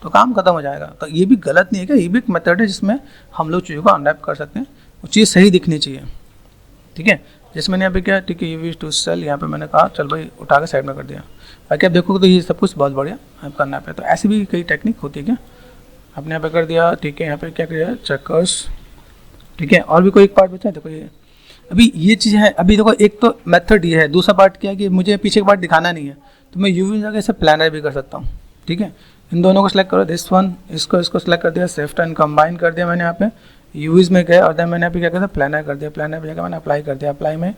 तो काम खत्म हो जाएगा। तो ये भी गलत नहीं है क्या, ये भी एक मेथड है जिसमें हम लोग चीज़ों को अनरैप कर सकते हैं, वो चीज़ सही दिखनी चाहिए, ठीक है। जैसे मैंने यहाँ पे क्या, ठीक है, ये भी टू सेल, यहाँ पे मैंने कहा चल भाई उठा के साइड में कर दिया। बाकी आप देखोगे तो ये सब कुछ बहुत बढ़िया आपका अनरैप है। तो ऐसी भी कई टेक्निक होती है क्या, आपने यहाँ पे कर दिया, ठीक है। यहाँ पे क्या किया, चेकर्स, ठीक है। और भी कोई एक पार्ट बचा है, देखो ये अभी ये चीज़ है। अभी देखो एक तो मेथड ये है, दूसरा पार्ट क्या है कि मुझे पीछे का पार्ट दिखाना नहीं है, तो मैं यूवी में जाकर इसे प्लानर भी कर सकता हूँ, ठीक है। इन दोनों को सिलेक्ट करो, दिस वन, इसको सिलेक्ट कर दिया, शिफ्ट एंड कंबाइन कर दिया मैंने यहाँ पे, यूवीज में गए और देन मैंने यहाँ पे क्या किया, प्लानर कर दिया। प्लानर पे जाकर मैंने अप्लाई कर दिया। अप्लाई में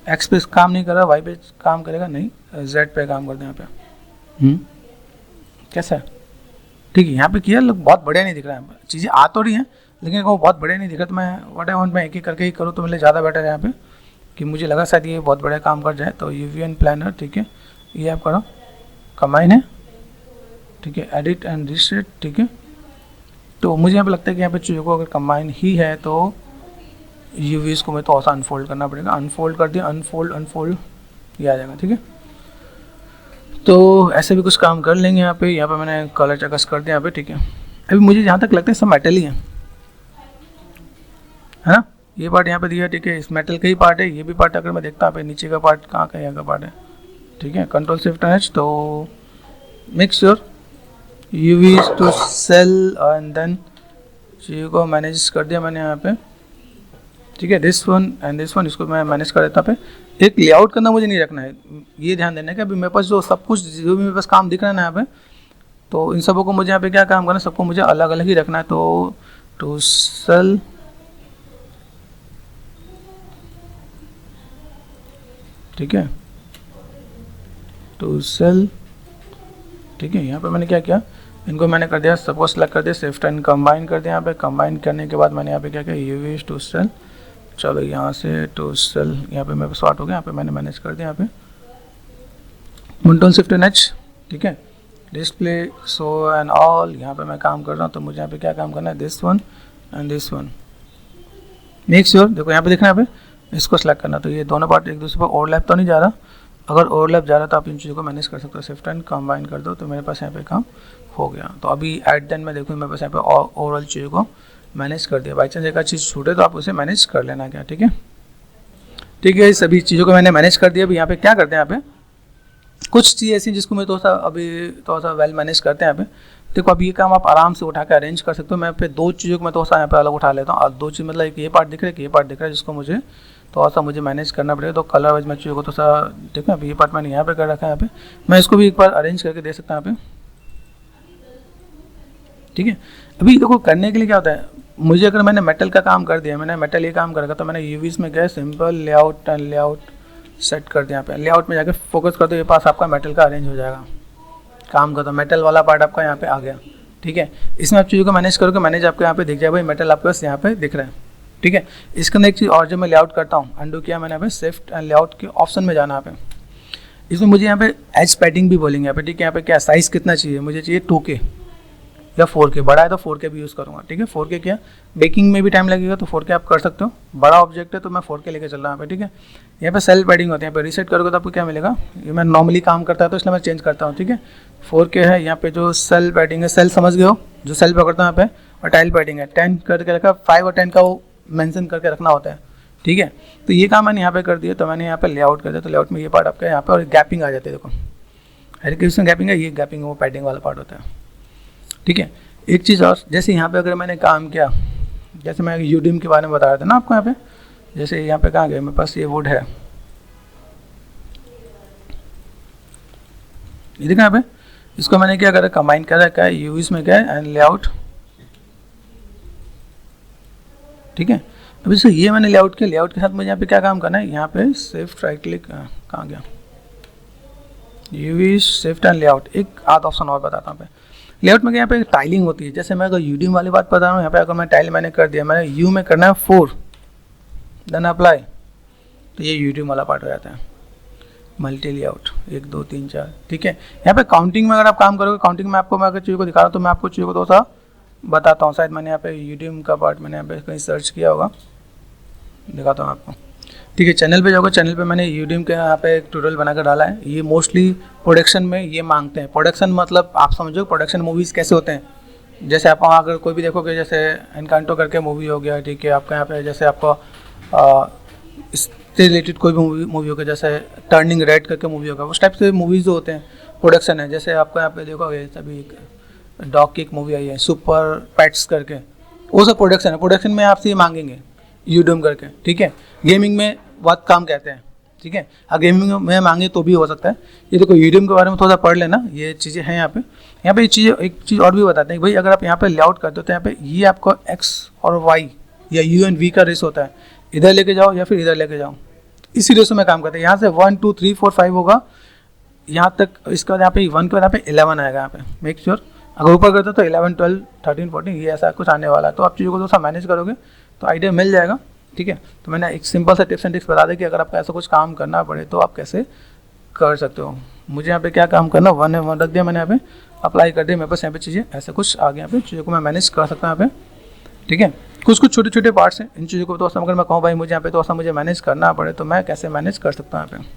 एक्स पे काम नहीं कर रहा, वाई पे काम करेगा, नहीं जेड पे काम कर दिया यहाँ पे। कैसा है, ठीक है। यहाँ पे किया, बहुत बढ़िया नहीं दिख रहा है, चीज़ें आ तो रही हैं लेकिन वो बहुत बढ़िया नहीं दिख रहा। तो मैं व्हाट आई वांट, मैं एक करके ही करूँ तो मेरे लिए ज़्यादा बेटर है यहाँ पे, कि मुझे लगा शायद ये बहुत बढ़िया काम कर जाए। तो यूवीएन प्लानर, ठीक है, ये आप करो, कंबाइन है, ठीक है, एडिट एंड रीसेट, ठीक है। तो मुझे यहाँ पे लगता है कि यहाँ पे चीज़ों को अगर कंबाइन ही है तो यूवीज़ को मैं तो ऐसा अनफोल्ड करना पड़ेगा। अनफोल्ड कर दिया, अनफोल्ड ये आ जाएगा, ठीक है। तो ऐसे भी कुछ काम कर लेंगे यहाँ पे मैंने कलर चेकर्स कर दिया यहाँ पे, ठीक है। अभी मुझे जहाँ तक लगता है सब मेटल ही है ना, ये पार्ट यहाँ पे दिया, ठीक है, इस मेटल का ही पार्ट है। ये भी पार्ट अगर मैं देखता हूँ नीचे का पार्ट कहाँ का, यहाँ का पार्ट है, ठीक है। कंट्रोल शिफ्ट एच, तो make sure UVs to shell and then चीज़ों को मैनेज कर दिया मैंने यहाँ पे, ठीक है। This one and this one, इसको मैं मैनेज कर देता पे। एक लेआउट करना मुझे नहीं रखना है, ये ध्यान देना है कि अभी मेरे पास जो सब कुछ जो भी मेरे पास काम दिख रहा है ना यहाँ पे, तो इन सबों को मुझे यहाँ पे क्या काम करना है, सबको मुझे अलग अलग ही रखना है। तो टू सेल, ठीक है, टू सेल, ठीक है। यहाँ पे मैंने क्या किया, इनको मैंने कर दिया, सबको सेलेक्ट कर दिया, शिफ्ट एंड कंबाइन कर दिया। यहाँ पे कंबाइन करने के बाद मैंने यहाँ पे क्या किया, यूवी टू सेल, चलो यहाँ से टू सेल, यहाँ पे मेरे पास स्टार्ट हो गया, यहाँ पे मैंने मैनेज कर दिया। यहाँ पे कंट्रोल शिफ्ट एंड एच, ठीक है, डिस्प्ले शो एंड ऑल, यहाँ पे मैं काम कर रहा हूँ। तो मुझे यहाँ पे क्या काम करना है, this one and this one, make sure, देखो यहाँ पे देखना, यहाँ पे इसको सेलेक्ट करना। तो ये दोनों पार्ट एक दूसरे पर ओवरलैप तो नहीं जा रहा, अगर ओवरलैप जा रहा तो आप इन चीज़ों को मैनेज कर सकते हो। शिफ्ट एंड कंबाइन कर दो, तो मेरे पास यहाँ पे काम हो गया। तो अभी एट देन मैं देखूँ मेरे पास यहाँ पे ओवरऑल चीज़ों को मैनेज कर दिया। बाई चांस एक चीज़ छूटे तो आप उसे मैनेज कर लेना क्या, ठीक है। ठीक है, सभी चीज़ों को मैंने मैनेज कर दिया। अभी यहाँ पे क्या करते हैं, यहाँ पे कुछ चीज़ ऐसी जिसको मैं थोड़ा सा वेल मैनेज करते हैं यहाँ पे। देखो अब ये काम आप आराम से उठा के अरेंज कर सकते हो। मैं यहाँ पे दो चीज़ों को मैं थोड़ा सा यहाँ पे अलग उठा लेता हूँ, और दो चीज़ मतलब एक ये पार्ट दिख रहा है कि ये पार्ट दिख रहा है जिसको मुझे थोड़ा सा मैनेज करना पड़ेगा। तो कलर वाइज मैं चीज़ों को थोड़ा सा देखो, अभी ये पार्ट मैंने यहाँ पे कर रखा है, यहाँ पे मैं इसको भी एक बार अरेंज करके दे सकता हूँ यहाँ पे, ठीक है। अभी देखो करने के लिए क्या होता है, मुझे अगर मैंने मेटल का काम कर दिया, मैंने मेटल ये काम कर रखा, तो मैंने यूवीज में गया, simple layout and layout set कर दिया। यहाँ पे लेआउट में जाके फोकस कर दो, ये पास आपका मेटल का अरेंज हो जाएगा, काम का तो मेटल वाला पार्ट आपका यहाँ पे आ गया, ठीक है। इसमें आप चीज़ों को मैनेज करोगे, मैनेज आपको यहाँ पे दिख जाए, भाई मेटल आपके पास यहाँ पे दिख रहा है, ठीक है। इसके अंदर एक चीज़ और, जब मैं लेआउट करता हूँ, अंडू किया मैंने यहाँ पे, शिफ्ट एंड लेआउट के ऑप्शन में जाना यहाँ पे। इसमें मुझे यहाँ पे एज पैडिंग भी बोलेंगे यहाँ पे, ठीक है। यहाँ पे क्या साइज़ कितना चाहिए, मुझे चाहिए 2K या 4K, बड़ा है तो 4K भी यूज़ करूँगा, ठीक है। 4K क्या बेकिंग में भी टाइम लगेगा तो 4K आप कर सकते हो, बड़ा ऑब्जेक्ट है तो मैं 4K लेके चल रहा हूँ यहाँ पे, ठीक है। यहाँ पे सेल पैडिंग होती है, यहाँ पे रीसेट करोगे तो आपको क्या मिलेगा, ये मैं नॉर्मली काम करता है तो इसलिए मैं चेंज करता हूँ, ठीक है। 4K है, यहाँ पे जो सेल पैडिंग है, सेल समझ गए हो, जो सेल पकड़ता हूँ यहाँ पे, और टाइल पैडिंग है 10 करके रखा, 5 और 10 का वो मेंशन करके रखना होता है, ठीक है। तो ये काम मैंने यहाँ पे कर दिया, तो मैंने यहाँ पे लेआउट कर दिया, तो लेआउट में ये पार्ट आपका यहाँ पे, और गैपिंग आ जाती है, देखो हर किसी में गैपिंग है, ये गैपिंग वो पैडिंग वाला पार्ट होता है, ठीक है। एक चीज़ और, जैसे यहाँ पे अगर मैंने काम किया, जैसे मैं यूडीम के बारे में बता रहा था ना आपको, यहाँ पे जैसे यहाँ पे कहाँ गए, मेरे पास ये वुड है, ये देखा यहाँ पे, इसको मैंने क्या करा, कंबाइन कर रखा है, यूवीज में गए एंड लेआउट, ठीक है। अब इससे ये मैंने लेआउट किया, लेआउट के साथ मुझे यहाँ पे क्या काम करना है, यहाँ पे शिफ्ट राइट क्लिक, कहाँ गया, यूवी शिफ्ट एंड लेआउट, एक आध ऑप्शन और बताता हूँ पे। लेआउट में यहाँ पे टाइलिंग होती है, जैसे मैं अगर यूडीम वाली बात बता रहा हूँ, यहाँ पे अगर मैं टाइल मैंने कर दिया, मैंने यू में करना है 4, देन अप्लाई, तो ये यूडीम वाला पार्ट हो जाता है, मल्टी लेआउट 1 2 3 4, ठीक है। यहाँ पे काउंटिंग में अगर आप काम करोगे, काउंटिंग में आपको मैं अगर चीज़ों को दिखा रहा हूँ तो मैं आपको चीज़ों को थोड़ा सा बताता हूँ, शायद मैंने यहाँ पे यूडीम का पार्ट मैंने यहाँ पे कहीं सर्च किया होगा, दिखाता हूँ आपको, ठीक है। चैनल पे जाओगे, चैनल पे मैंने यूडीम के यहाँ पे एक ट्यूटोरियल बनाकर डाला है, ये मोस्टली प्रोडक्शन में ये मांगते हैं। प्रोडक्शन मतलब आप समझो प्रोडक्शन मूवीज़ कैसे होते हैं, जैसे आप वहाँ अगर कोई भी देखोगे, जैसे एनकांटो करके मूवी हो गया, ठीक है, आपका यहाँ पे जैसे आपको इससे रिलेटेड कोई भी मूवी होगा, जैसे टर्निंग रेड करके मूवी होगा, उस टाइप से मूवीज़ जो होते हैं प्रोडक्शन है। जैसे आपको यहाँ पे देखोगे अभी डॉग की एक मूवी आई है सुपर पेट्स करके, वो सब प्रोडक्शन है, प्रोडक्शन में आपसे ये मांगेंगे यूडीम करके, ठीक है। गेमिंग में बहुत काम कहते हैं, ठीक है, अगर गेमिंग में मांगे तो भी हो सकता है। ये देखो यूडीम के बारे में थोड़ा पढ़ लेना, ये चीज़ें हैं यहाँ पे। यहाँ पे एक चीज़ और भी बताते हैं भाई, अगर आप यहाँ पे लेआउट करते हो तो यहाँ पे ये आपको एक्स और वाई या यू एंड वी का रेस होता है, इधर लेके जाओ या फिर इधर लेके जाओ, इसी रेसो में काम करते हैं। यहाँ से 1 2 3 4 5 होगा यहाँ तक, इसके बाद यहाँ पे 1 के बाद यहाँ पे 11 आएगा, यहाँ पे मेक श्योर अगर ऊपर करते हो तो 11 12 13 14 ये ऐसा कुछ आने वाला है। तो आप चीज़ों को थोड़ा मैनेज करोगे तो आइडिया मिल जाएगा, ठीक है। तो मैंने एक सिंपल सा टिप्स एंड ट्रिक्स बता दें कि अगर आपको ऐसा कुछ काम करना पड़े तो आप कैसे कर सकते हो। मुझे यहाँ पे क्या काम करना, 1 है 1 रख दिया मैंने, यहाँ पे अप्लाई कर दिया, मेरे पास यहाँ पे चीज़ें ऐसा कुछ आ गया, यहाँ पे चीज़ों को मैं मैनेज कर सकता हूँ यहाँ पे, ठीक है। कुछ छोटे छोटे पार्ट्स हैं, इन चीज़ों को तो अगर मैं कहूँ भाई मुझे यहाँ पे तो मुझे मैनेज करना पड़े तो मैं कैसे मैनेज कर सकता हूँ यहाँ पे,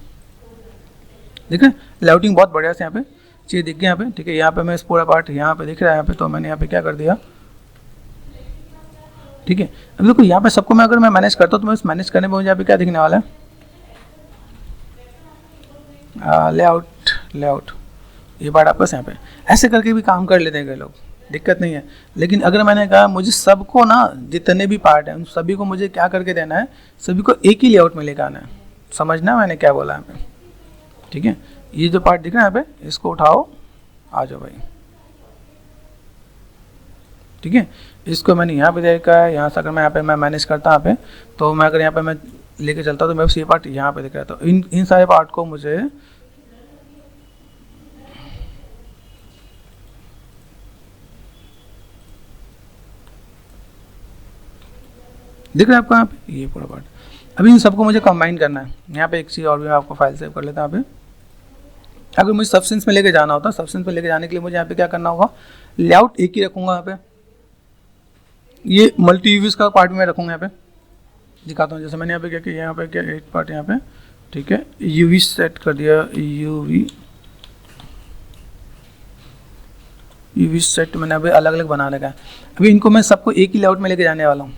ठीक है। लेआउटिंग बहुत बढ़िया से यहाँ पे चीज़ दिख गई यहाँ पे, ठीक है। यहाँ पे मैं इस पूरा पार्ट यहाँ पे दिख रहा है यहाँ पे, तो मैंने यहाँ पे क्या कर दिया, ठीक है। अब देखो यहाँ पे सबको मैं अगर मैं मैनेज करता हूँ तो मैं इस मैनेज करने में मुझे यहाँ पे क्या दिखने वाला है, लेआउट ये पार्ट आपस यहाँ पे ऐसे करके भी काम कर लेते हैं कई लोग, दिक्कत नहीं है। लेकिन अगर मैंने कहा मुझे सबको ना, जितने भी पार्ट हैं उन सभी को मुझे क्या करके देना है, सभी को एक ही लेआउट में लेकर आना है, समझना मैंने क्या बोला यहाँ पे, ठीक है। ये जो पार्ट दिख रहा है यहाँ पे, इसको उठाओ, आ जाओ भाई, ठीक है। इसको मैंने यहाँ पे देखा है, यहाँ से अगर मैं यहाँ पे मैं मैनेज करता यहाँ पे, तो मैं अगर यहाँ पे मैं लेके चलता हूँ तो मेरे को ये पार्ट यहाँ पे दिख रहा है। तो इन सारे पार्ट को मुझे दिख रहा है आपको यहाँ पे, ये पूरा पार्ट। अभी इन सबको मुझे कंबाइन करना है। यहाँ पे एक चीज़ और भी मैं आपको फाइल सेव कर लेता हूँ यहाँ पे। अगर मुझे सबसेंस में लेके जाना होता, सबसेंस में लेके जाने के लिए मुझे यहाँ पे क्या करना होगा, लेआउट एक ही रखूँगा यहाँ पे, ये मल्टी यूवीज का पार्ट में रखूँगा यहाँ पे, दिखाता हूँ। जैसे मैंने यहाँ पे क्या किया, यहाँ पे क्या 8 पार्ट यहाँ पे, ठीक है, यूवी सेट कर दिया, यूवी सेट मैंने अभी अलग अलग बना रखा है। अभी इनको मैं सबको एक ही लेआउट में लेके जाने वाला हूँ,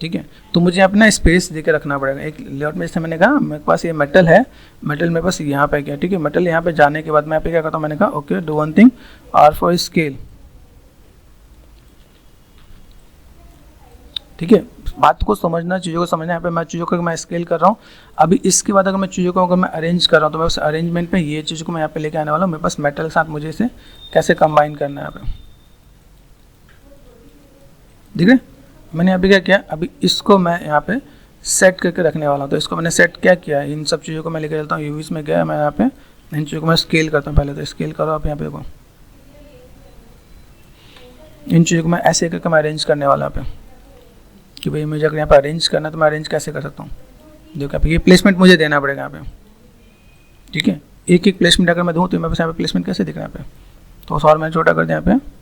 ठीक है। तो मुझे अपना स्पेस देके रखना पड़ेगा। एक लेआउट में जैसे मैंने कहा मेरे पास ये मेटल है, मेटल मेरे पास यहाँ पे क्या, ठीक है। मेटल यहाँ पे जाने के बाद मैं यहाँ पे क्या करता हूँ, मैंने कहा okay do one thing, R for scale, ठीक है। बात को समझना, चीज़ों को समझना। यहाँ पे मैं चीज़ों को मैं स्केल कर रहा हूँ। अभी इसके बाद अगर मैं चीज़ों को अगर मैं अरेंज कर रहा हूँ तो मैं उस अरेंजमेंट में ये चीज़ को मैं यहाँ पे लेके आने वाला हूँ। मेरे पास मेटल के साथ मुझे इसे कैसे कंबाइन करना है यहाँ पे, ठीक है। मैंने यहाँ पे क्या किया, अभी इसको मैं यहाँ पे सेट करके रखने वाला हूँ। तो इसको मैंने सेट क्या किया, इन सब चीज़ों को मैं लेके चलता हूँ यूवीज में गया, मैं यहाँ पे इन चीज़ों को मैं स्केल करता हूँ। पहले तो स्केल करो आप, यहाँ पे देखो इन चीज़ों को मैं ऐसे करके मैं अरेंज करने वाला यहाँ पे, कि भाई मुझे अगर यहाँ पे अरेंज करना है तो मैं अरेंज कैसे कर सकता हूँ। देखो यहाँ पे ये प्लेसमेंट मुझे देना पड़ेगा यहाँ पे, ठीक है। एक एक प्लेसमेंट अगर मैं दूँ तो मेरे पास यहाँ पे प्लेसमेंट कैसे दिख रहा है यहाँ पे, तो और मैं छोटा कर दिया यहाँ पे,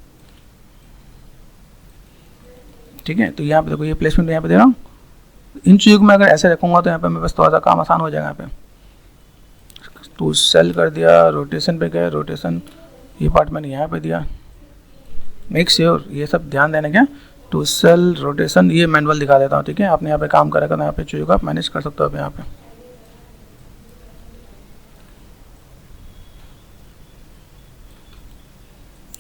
ठीक है। तो यहाँ पे देखो ये प्लेसमेंट यहाँ पे दे रहा हूँ। इन चीज़ों को मैं अगर ऐसे रखूँगा तो यहाँ पे मेरे पास थोड़ा सा काम आसान हो जाएगा। यहाँ पे टू सेल कर दिया, रोटेशन पे गए, रोटेशन ये पार्ट मैंने यहाँ पे दिया। मेक श्योर ये सब ध्यान देना, क्या टू सेल रोटेशन ये मैनुअल दिखा देता हूँ, ठीक है। आपने यहाँ पे काम करा करना, यहाँ पे चीज़ों को आप मैनेज कर सकते हो। यहाँ पे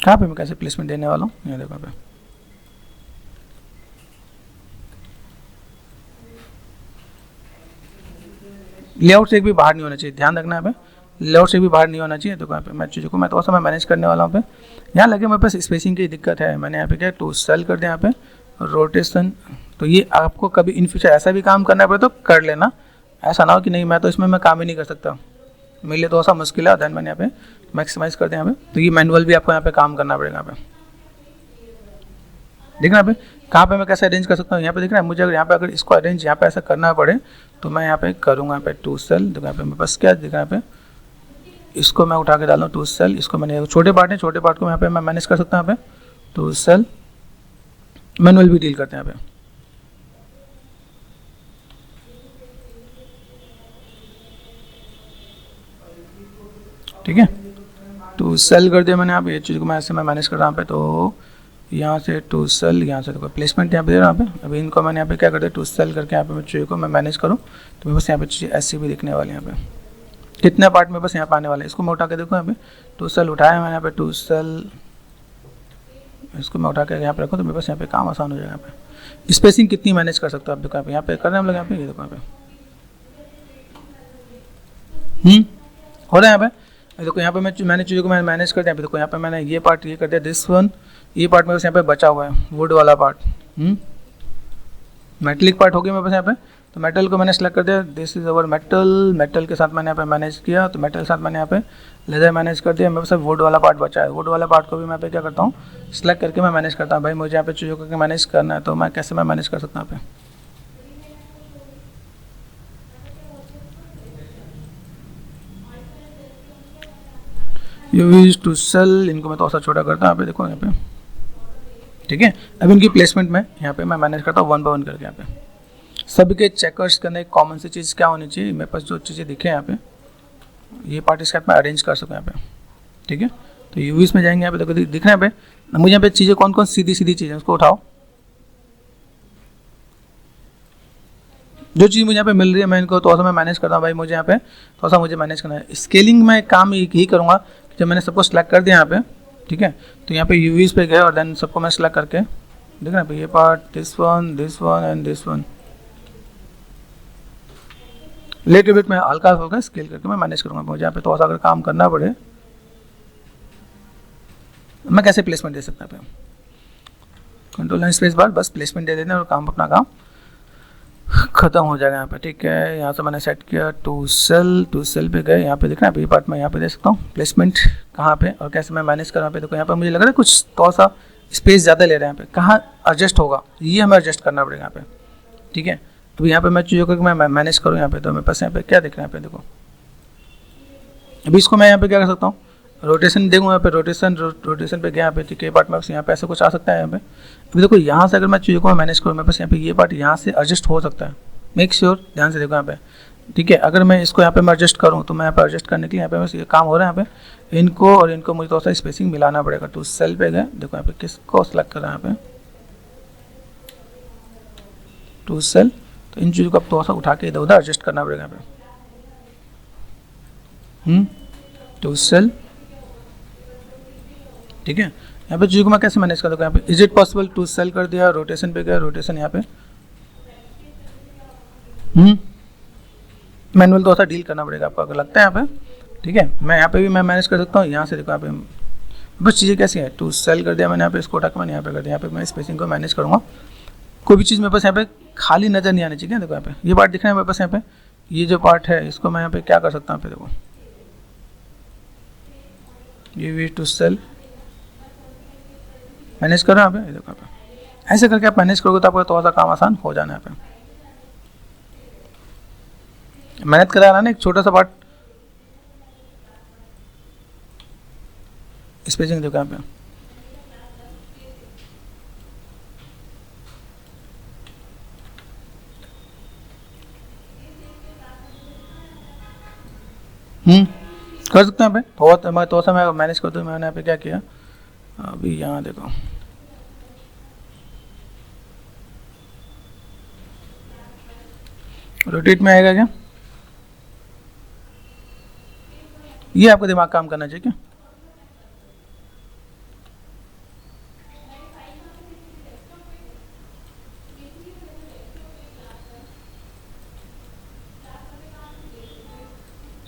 कहाँ पे मैं कैसे प्लेसमेंट देने वाला हूँ, यहाँ देखो यहाँ पे लेआउट से एक भी बाहर नहीं होना चाहिए, ध्यान रखना है यहाँ पे लेआउट से भी बाहर नहीं होना चाहिए। तो यहाँ पे मैं चीज़ों को मैं थोड़ा सा मैं मैनेज करने वाला हूँ। पे यहाँ लगे मेरे पास स्पेसिंग की दिक्कत है, मैंने यहाँ पे क्या टू सेल कर दिया, यहाँ पे रोटेशन। तो ये आपको कभी इन फ्यूचर ऐसा भी काम करना पड़े तो कर लेना, ऐसा ना हो कि नहीं मैं तो इसमें मैं काम ही नहीं कर सकता, मेरे लिए थोड़ा सा मुश्किल है। दैन मैंने यहाँ पे मैक्सिमाइज कर दिया यहाँ पे। तो ये मैनुअल भी आपको यहाँ पे काम करना पड़ेगा। यहाँ पे देखना यहाँ पे कहाँ पे मैं कैसे अरेंज कर सकता हूँ। यहाँ पे देखना है मुझे, अगर यहाँ पे अगर इसको अरेंज यहाँ पे ऐसा करना पड़े तो मैं यहाँ पे करूँगा। यहाँ पे टू सेल देखो, यहाँ पे मेरे पास क्या दिख रहा है, यहाँ पे इसको मैं उठा के डालूँ टू सेल, इसको मैंने छोटे पार्ट है, छोटे पार्ट को यहाँ पे मैं मैनेज कर सकता हूँ। यहाँ पे टू सेल मैनुअल भी डील करते हैं यहाँ पे, ठीक है। टू सेल कर दिया मैंने, यहाँ पे ये चीज़ को मैं ऐसे मैं मैनेज कर रहा हूँ। यहाँ पे तो यहाँ से टू सेल, यहाँ से देखो प्लेसमेंट यहाँ पे दे रहा हूँ। यहाँ पे अभी इनको मैंने यहाँ पे क्या करते हैं टू सेल करके यहाँ पे मैं चीज़ों को मैं मैनेज करूँ तो मेरे पास यहाँ पे चीज़ें ऐसी भी दिखने वाली है। यहाँ पे कितने पार्ट मेरे पास यहाँ पे आने वाले हैं, इसको मैं उठा के देखो। यहाँ पे टू सेल उठाया मैंने, यहाँ पे टू सेल इसको मैं उठा के यहाँ पे रखूँ तो मेरे पास यहाँ पे काम आसान हो जाएगा। यहाँ पे स्पेसिंग कितनी मैनेज कर सकते हो आप, देखो यहाँ पे कर रहे हैं हम लोग। यहाँ पे ये देखो यहाँ पे हो रहा है। यहाँ पे देखो यहाँ पे मैंने चीज़ों को मैंने मैनेज कर दिया। देखो यहाँ पे मैंने ये पार्ट ये कर दिया, दिस वन, ये पार्ट मेरे पास यहाँ पे बचा हुआ है, वुड वाला पार्ट, मेटलिक पार्ट हो गया मेरे पास यहाँ पे। तो मेटल को मैंने सेलेक्ट कर दिया, this is our metal, metal के साथ मैंने यहाँ पे मैनेज किया। तो मेटल के साथ मैंने यहाँ पे लेदर मैनेज कर दिया। मेरे पास वुड वाला पार्ट बचा है, वुड वाला पार्ट को भी मैं पे क्या करता हूँ सेलेक्ट करके मैं मैनेज करता हूँ। भाई मुझे यहाँ पे चीज़ों को मैनेज करना है तो मैं कैसे मैं मैनेज कर सकता हूँ यहाँ पे। यूज टू सेल, इनको मैं थोड़ा सा छोटा करता हूँ। यहाँ पे देखो यहाँ पे, ठीक है। अब इनकी प्लेसमेंट में यहाँ पे मैं मैनेज करता हूँ वन बाय वन करके। यहाँ पे सभी के चेकर्स करने एक कॉमन सी चीज़ क्या होनी चाहिए, मेरे पास जो चीज़ें दिखे यहाँ पे ये पार्ट इसके साथ मैं अरेंज कर सकूँ यहाँ पे, ठीक है। तो यूवीज में जाएंगे, यहाँ पे देखो दिख रहा है। यहाँ पे मुझे यहाँ पे चीज़ें कौन कौन सीधी सीधी चीज़ें उसको उठाओ, जो चीज़ मुझे यहाँ पे मिल रही है मैं इनको थोड़ा सा मैं मैनेज करता हूँ। भाई मुझे यहाँ पे थोड़ा सा मुझे मैनेज करना है। स्केलिंग में काम यही करूँगा, जब मैंने सबको सिलेक्ट कर दिया यहाँ पे, ठीक है। तो यहाँ पे यूवीज पे गए और देन सबको मैं सिलेक्ट करके देखना पे ये part, this one and this one, later bit में हल्का हल्का स्केल करके मैं मैनेज करूँगा। मुझे यहाँ पे थोड़ा सा अगर काम करना पड़े मैं कैसे प्लेसमेंट दे सकता हूँ, कंट्रोल एंड स्पेस बार बस प्लेसमेंट दे देना और काम अपना काम खत्म हो जाएगा यहाँ पे, ठीक है। यहाँ से मैंने सेट किया टू सेल पे गए, यहाँ पे देखना है ये पार्ट मैं यहाँ पे दे सकता हूँ प्लेसमेंट कहाँ पे और कैसे मैं मैनेज कर रहा हूँ। पे देखो यहाँ पे मुझे लग रहा है कुछ थोड़ा सा स्पेस ज़्यादा ले रहे हैं। यहाँ पे कहाँ एडजस्ट होगा ये हमें एडजस्ट करना पड़ेगा यहाँ पे, ठीक है। तो यहाँ पे मैं चीज़ों को मैं मैनेज करूँ यहाँ पे, तो मेरे पास यहाँ पे क्या दिख रहा है। यहाँ पे देखो अभी इसको मैं यहाँ पे क्या कर सकता हूँ, रोटेशन देखूँ यहाँ पे, रोटेशन पे गया यहाँ पे, ठीक है। पार्ट में यहाँ पे ऐसा कुछ आ सकता है। यहाँ पे अभी देखो यहाँ से अगर मैं चीज़ों को मैनेज करूँ मेरे पास यहाँ पे ये पार्ट यहाँ से एडजस्ट हो सकता है। मेक श्योर ध्यान से देखो यहाँ पे, ठीक है। अगर मैं इसको यहाँ पे मैं एडजस्ट करूँ तो मैं यहाँ पे एडजस्ट करने के लिए यहाँ पे बस ये काम हो रहा है। यहाँ पे इनको और इनको मुझे थोड़ा सा स्पेसिंग मिलाना पड़ेगा। टू सेल पे गए, देखो यहाँ पे किसको सेलेक्ट कर रहा है यहाँ पे, टू सेल, तो इन चीज़ों को अब थोड़ा सा उठा के इधर उधर एडजस्ट करना पड़ेगा यहाँ पे। टू सेल, ठीक है। यहाँ पे चीज़ों को मैं कैसे मैनेज कर दूँगा, यहाँ पे is it possible to sell कर दिया, रोटेशन पे गया, रोटेशन यहाँ पे मैनुअल थोड़ा सा डील करना पड़ेगा आपको, अगर लगता है यहाँ पे, ठीक है। मैं यहाँ पे भी मैं मैनेज कर सकता हूँ, यहाँ से देखो यहाँ पे बस चीज़ें कैसी है, टू सेल कर दिया मैंने यहाँ पे, इसको उठा के मैंने यहाँ पे कर दिया, यहाँ पे मैं स्पेसिंग को मैनेज करूँगा। कोई भी चीज़ मेरे पास यहाँ पे खाली नज़र नहीं आनी चाहिए। देखो यहाँ पे ये पार्ट दिख रहा है मेरे पास, यहाँ पे ये जो पार्ट है इसको मैं यहाँ पे क्या कर सकता हूँ, देखो ये वी टू सेल मैनेज कर रहा हूँ यहाँ पे, देखो यहाँ पे ऐसे करके आप मैनेज करोगे तो आपका थोड़ा सा काम आसान हो जाना है यहाँ पे। मेहनत करा रहा ना एक छोटा सा पार्ट, स्पेसिंग देखो यहाँ पे, कर सकते हैं यहाँ पे थोड़ा सा मैं मैनेज करता हूँ। मैंने यहाँ पे क्या किया, अभी यहाँ देखो रोटेट में आएगा क्या, ये आपका दिमाग काम करना चाहिए क्या।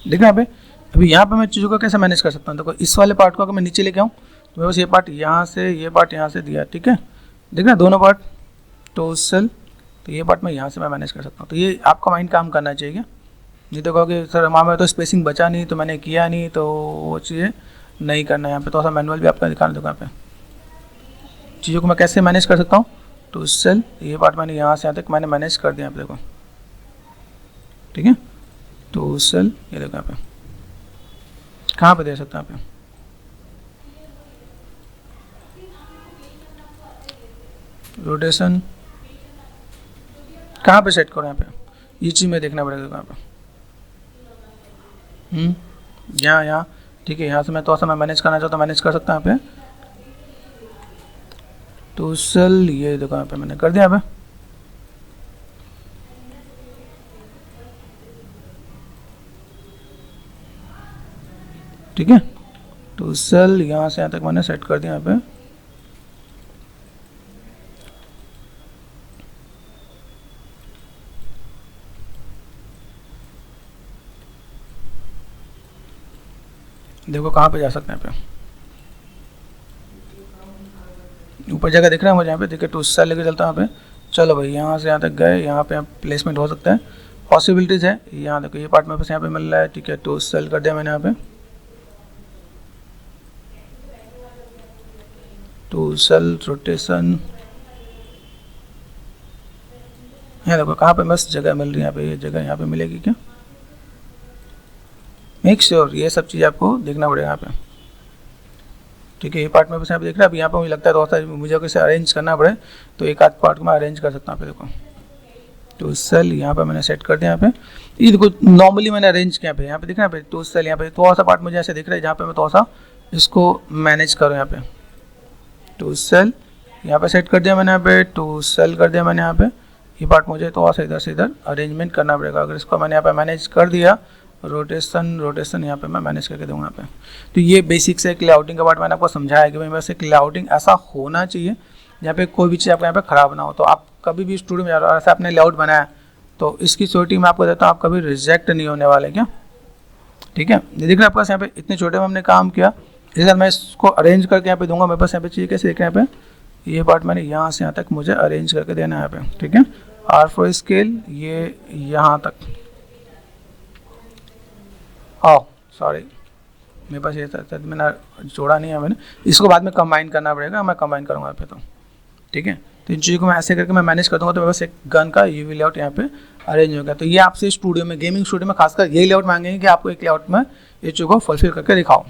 देखना यहाँ पे, अभी यहाँ पे मैं चीज़ों को कैसे मैनेज कर सकता हूँ, देखो इस वाले पार्ट को अगर मैं नीचे लेके आऊँ तो मेरे पास ये पार्ट यहाँ से, ये पार्ट यहाँ से दिया, ठीक है। देखना दोनों पार्ट टू सेल, तो ये पार्ट मैं यहाँ से मैं मैनेज कर सकता हूँ। तो ये आपका माइंड काम करना चाहिए। नहीं तो कहोगे सर हमारे में तो स्पेसिंग बचा नहीं, तो मैंने किया नहीं, तो वो चीज़ें नहीं करना है। यहाँ पे थोड़ा सा मैनुअल भी आपका दिखाना दूँगा। यहाँ पे चीज़ों को मैं कैसे मैनेज कर सकता हूँ, टू सेल, ये पार्ट मैंने यहाँ से यहाँ तक मैंने मैनेज कर दिया। यहाँ पे देखो, ठीक है, टू सेल, ये देखो यहाँ पे कहाँ पे दे सकते हैं यहाँ पे, रोटेशन कहाँ पे सेट करो, यहाँ पे ये चीज़ में देखना पड़ेगा यहाँ पे, यहाँ, ठीक है। यहाँ से मैं थोड़ा सा मैं मैनेज करना चाहता हूँ, मैनेज कर सकता हूँ यहाँ पे, टू सेल, ये देखो यहाँ पे मैंने कर दिया यहाँ पे, ठीक है। टू सेल, यहाँ से यहाँ तक मैंने सेट कर दिया यहाँ पे, देखो कहाँ पे जा सकते हैं। यहाँ पे ऊपर जगह दिख रहा है मुझे, यहाँ पे देखिए टू सेल लेके चलता हूँ यहाँ पे। चलो भाई यहाँ से यहाँ तक गए, यहाँ पे प्लेसमेंट हो सकता है, पॉसिबिलिटीज़ है। यहाँ देखो ये पार्ट मेरे पास यहाँ पे मिल रहा है, ठीक है। टू सेल कर दिया मैंने यहाँ पे, टू सेल, रोटेशन, यहाँ देखो कहाँ पे मस्त जगह मिल रही है। यहाँ पे ये जगह यहाँ पे मिलेगी क्या, मेक श्योर ये सब चीज़ आपको देखना पड़ेगा यहाँ पे, ठीक है। ये पार्ट में बस यहाँ पे देख रहे हैं। अब यहाँ पे मुझे लगता है थोड़ा सा मुझे कैसे अरेंज करना पड़े, तो एक आध पार्ट को मैं अरेंज कर सकता हूँ। यहाँ पे देखो टू सेल, यहाँ पे मैंने सेट कर दिया। यहाँ पे ये देखो नॉर्मली मैंने अरेंज किया पे, यहाँ पे दिख रहा है टू सेल। यहाँ पे थोड़ा सा पार्ट मुझे ऐसे दिख रहा है जहाँ पे मैं थोड़ा सा इसको मैनेज करूँ। यहाँ पे टू सेल, यहाँ पे सेट कर दिया मैंने, यहाँ पे टू सेल कर दिया मैंने। यहाँ पे ये पार्ट मुझे थोड़ा सा इधर से इधर अरेंजमेंट करना पड़ेगा। अगर इसको मैंने यहाँ पे मैनेज कर दिया, रोटेशन यहाँ पे मैं मैनेज करके दूंगा यहाँ पे। तो ये बेसिक से एक लेआउटिंग का पार्ट मैंने आपको समझाया कि भाई बस एक लेआउटिंग ऐसा होना चाहिए जहाँ पे कोई भी चीज़ आपको यहाँ पे ख़राब ना हो। तो आप कभी भी स्टूडियो में ऐसा आपने लेआउट बनाया तो इसकी सिक्योरिटी मैं आपको देता हूँ, आप कभी रिजेक्ट नहीं होने वाले क्या, ठीक है। ये देख रहे हैं आपके पास यहाँ पे इतने छोटे में हमने काम किया। इसी तरह मैं इसको अरेंज करके यहाँ पे दूंगा। मेरे पास यहाँ पे चीज़ कैसे देख रहे हैं, यहाँ पे ये पार्ट मैंने यहाँ से यहाँ तक मुझे अरेंज करके देना है यहाँ पे, ठीक है। R4 स्केल ये यहाँ तक, सॉरी मेरे पास ये मैंने जोड़ा नहीं है, मैंने इसको बाद में कंबाइन करना पड़ेगा, मैं कंबाइन करूँगा यहाँ पे, तो ठीक है। तो इन चीज़ों को मैं ऐसे करके मैं मैनेज कर दूँगा। तो मेरे पास एक गन का यूवी लेआउट यहाँ पे अरेंज हो गया। तो ये आपसे स्टूडियो में, गेमिंग स्टूडियो में खासकर यही लेआउट मांगेंगे कि आपको एक लेआउट में ये चीज़ों को फुलफिल करके दिखाओ।